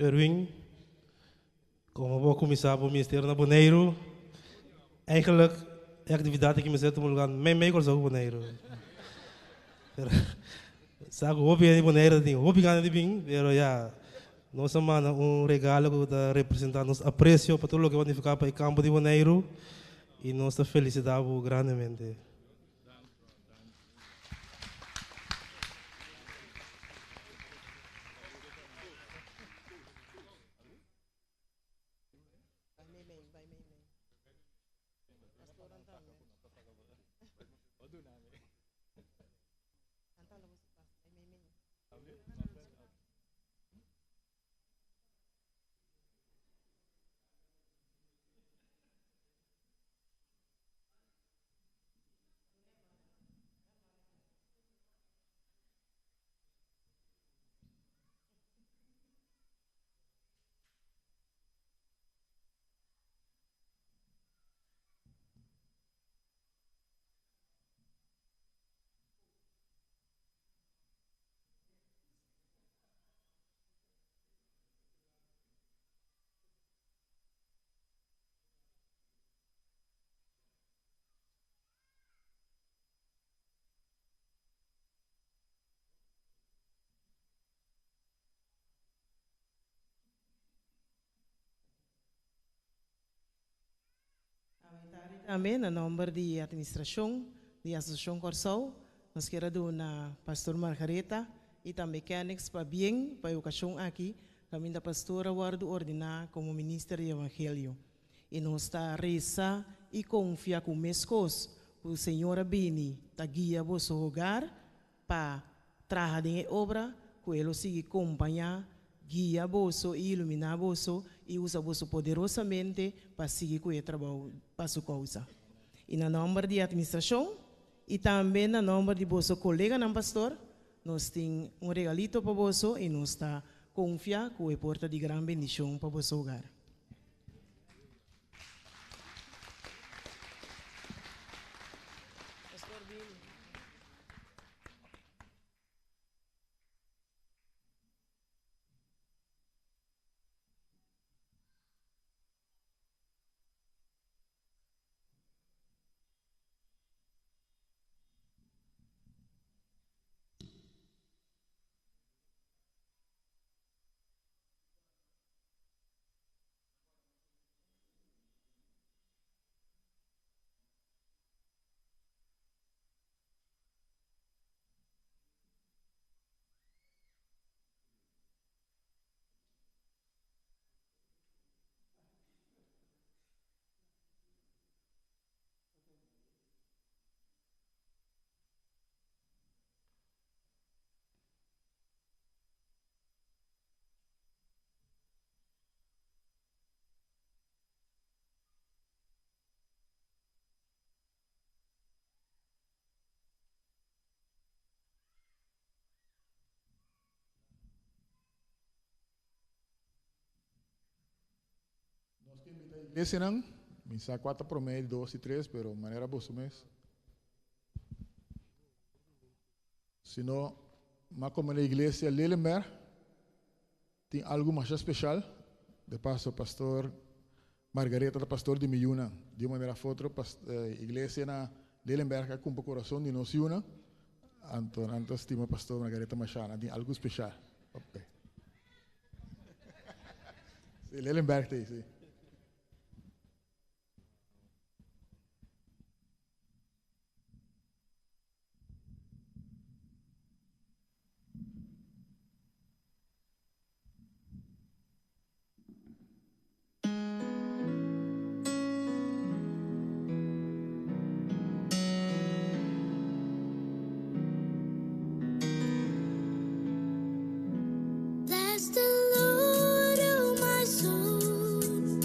Erwin, como vou começar o ministério na Boneiro, eigenlijk a atividade que me zet om lugar mee kon zo Boneiro. Sabe, hobby de Boneiro tem, hobby ganha de bem, pero já nossa semana regalo da representar nos aprecio para tudo o que vai ficar para o campo de Boneiro e nossa felicidade grandemente. Também, no nome de administração da Associação Corsol, nós queremos na pastor Margareta e também mecânicos para bem, para a educação aqui, também da pastora Wardo ordenar como ministra do Evangelho. E nós está reza e confia com mescos, o Senhor Bini, tá guia vosso hogar para trabalhar em obra, que ele siga acompanhar, guia vosso e iluminar vosso e usa vosso poderosamente para seguir com o trabalho para sua causa. E na nome de administração e também na nome de vosso colega não pastor, nós temos regalito para vosso e nós está confia que é porta de grande bendição para vosso hogar. Iglesia não, misa 4 promedio, 2 e 3, pero manera vos mes. Se não, mas como na igreja Lelenberg, tem algo mais especial, de passo pastor Margareta, da pastor de Miuna, de maneira foto, igreja na Lelenberg, com o coração de nós una, antes estima pastor Margareta Machana, tem algo especial. Okay. Lelenberg tem, sim. Bless the Lord, oh my soul.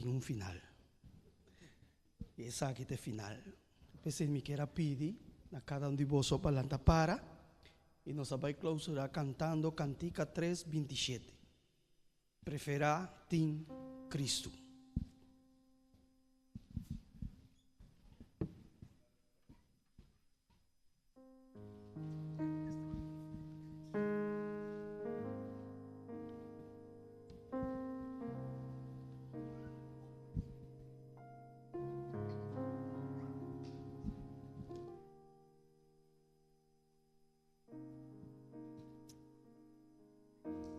tem um final. E essa aqui tem final. Pensei me queira pedir a cada de vocês para e nós vamos clausurar cantando Cantica 3:27. Prefera tim Cristo.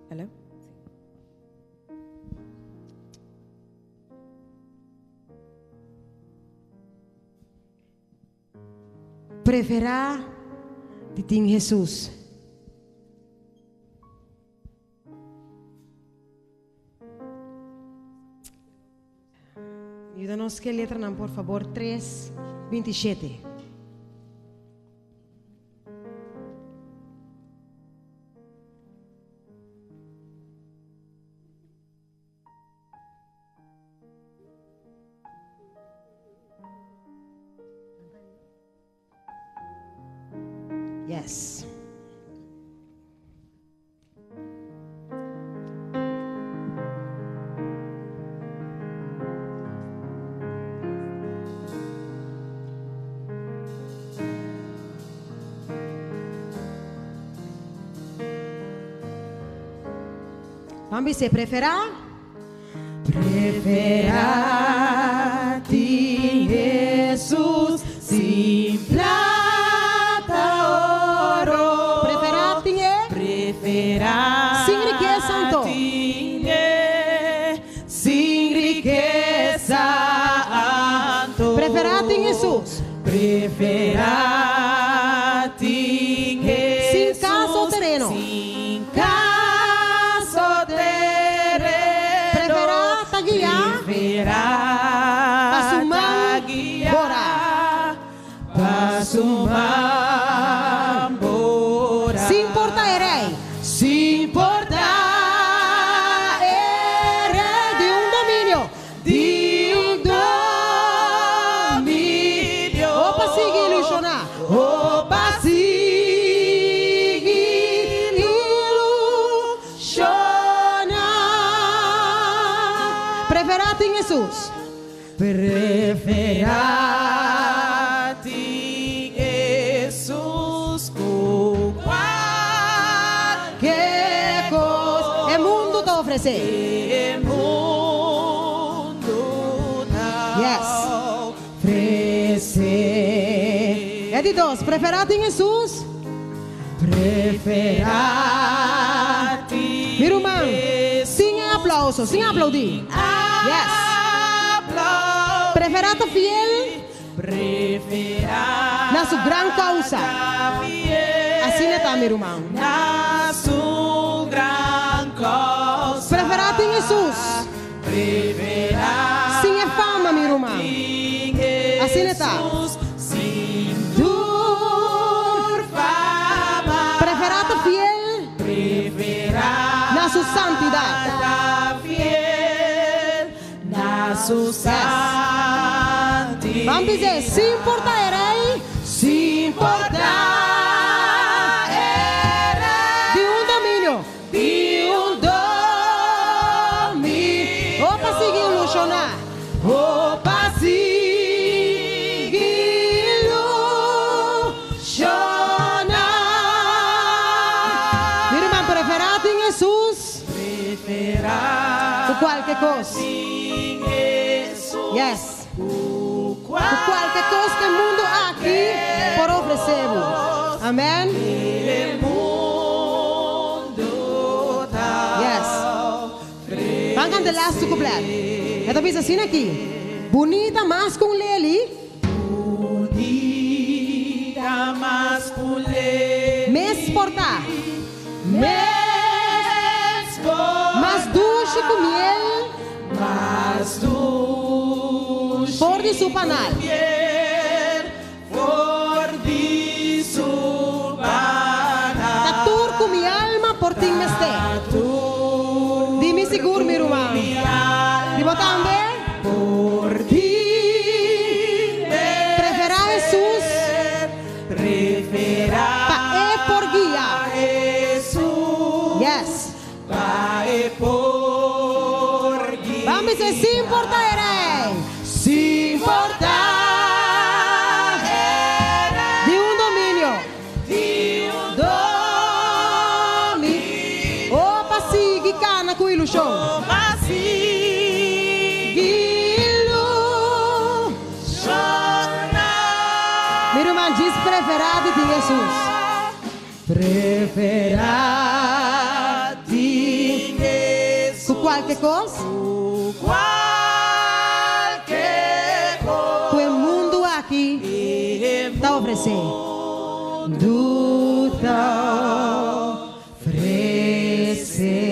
Hello? Preferar de ti, Jesus. Ayúdanos que letra não, por favor, 3:27. Yes. Vamos dizer, preferar? Preferar ti, Jesus, sin plata, oro. Preferar ti, Preferar sin riqueza, santo. ti, sin riqueza, santo. Preferar ti, Jesus. Preferar ti, Jesus, Sin casa o terreno. sin casa o terreno. Preferar ta guiar. Preferar Pasumang bora. Pasumang bora. Se importa erei. Se importar Erei de um domínio. de um domínio. Opa, siga ilusionar. Opa, siga ilusionar. Preferar ti, Jesus. Preferar ti, Jesus, com qualquer coisa. É mundo te oferecer. É mundo Yes. oferecer. É de dois. Preferar ti, Jesus. Preferar ti, Meu irmão, sem aplauso, sem aplaudir. Yes. Preferar te fiel Preferar na sua grande causa. Assim está, meu irmão. na sua grande causa. Preferar ti, Jesus. Preferar Sem a fama, meu irmão. Assim está. Sin dur fama. Preferar te fiel Preferar na sua santidade. fiel na sua santidade. Vamos dizer, se importa erei Se importar de um domínio. de um domínio. Opa, siga ilusionar. Opa, siga ilusionar. Meu irmão, preferar ti, Jesus. Preferar Por qualquer coisa. sin Jesus. Yes. Por qualquer coisa que o mundo aqui por oferecer-vos. Amém? Yes. Vamos cantar last couplet. Então diz assim aqui. Bonita mas com leli. Bonita masculina. Me exportar. Mas dulce com miel. Mas dulce Por de su panal. por de subana. Tatur com minha alma por ti meste. Dime seguro, meu irmão. De botar também? por ti. Preferá Jesús. Preferá Pae por guia. Jesús. Yes. Pae por guia. Vamos dizer, se importarei. Se importar De domínio. de domínio. Opa, sigue cana com ilusão. Meu irmão diz preferado de Jesus. Preferado de Jesus. Com qualquer coisa. Qualquer coisa. Com o mundo aqui. Está oferecendo. Do tal oferecer.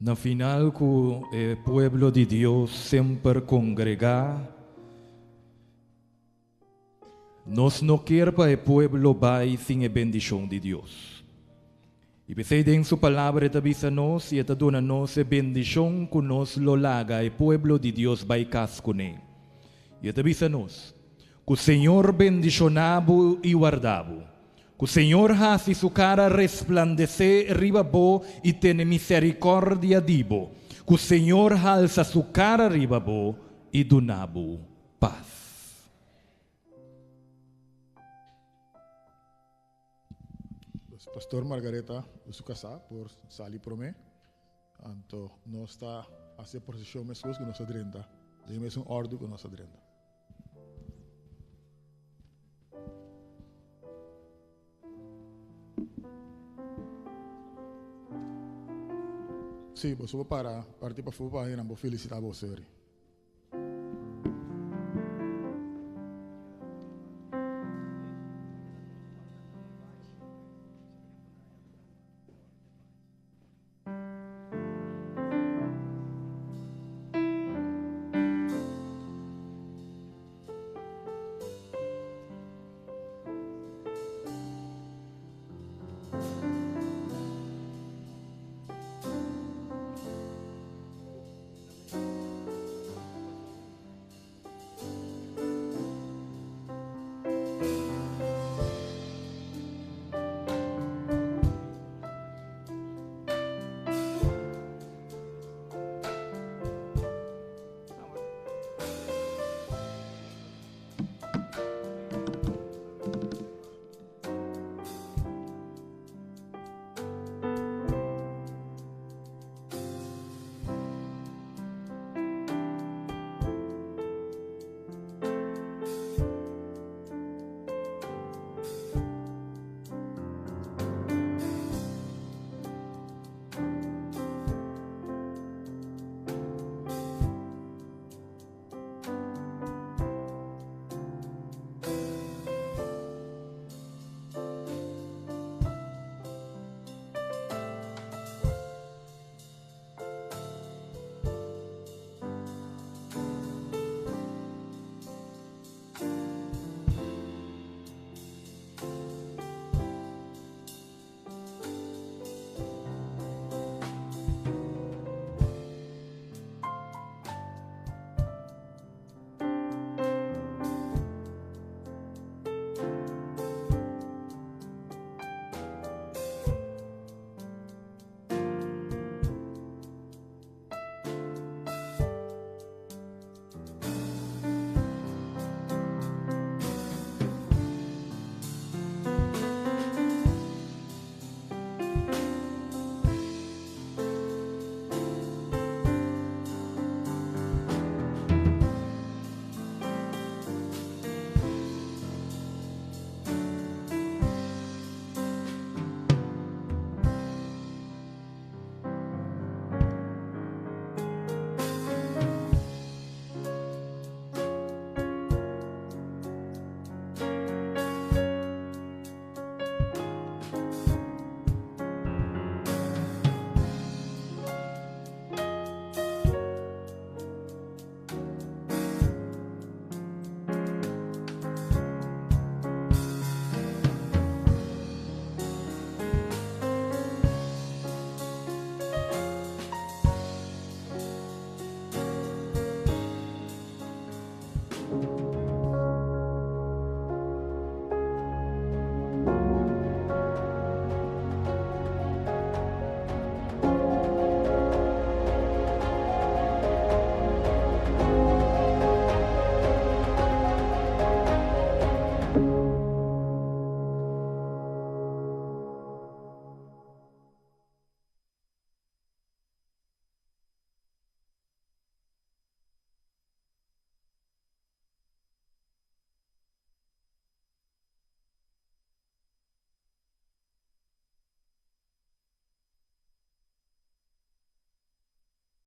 Na final, que o pueblo de Deus sempre congregar, nós não queremos para o pueblo vai sem a bendição de Deus. E pensei em sua palavra, está bisa nós e está dando nós a bendição que nós lo laga, o pueblo de Deus vai casar com ele. E está bisa nós, que o Senhor bendicionava e guardava. Que o Senhor hace su cara resplandecer arriba bo e tiene misericórdia dibo. Que o Senhor alza su cara arriba bo e donabo paz. Pastor Margareta, su casa por salir por mí. Anto no está hacia posición mescos que nos adrenda. Dime un orden que nos adrenda. Sí, pues subo para partir para fútbol y vamos felicitar a vos, Eri.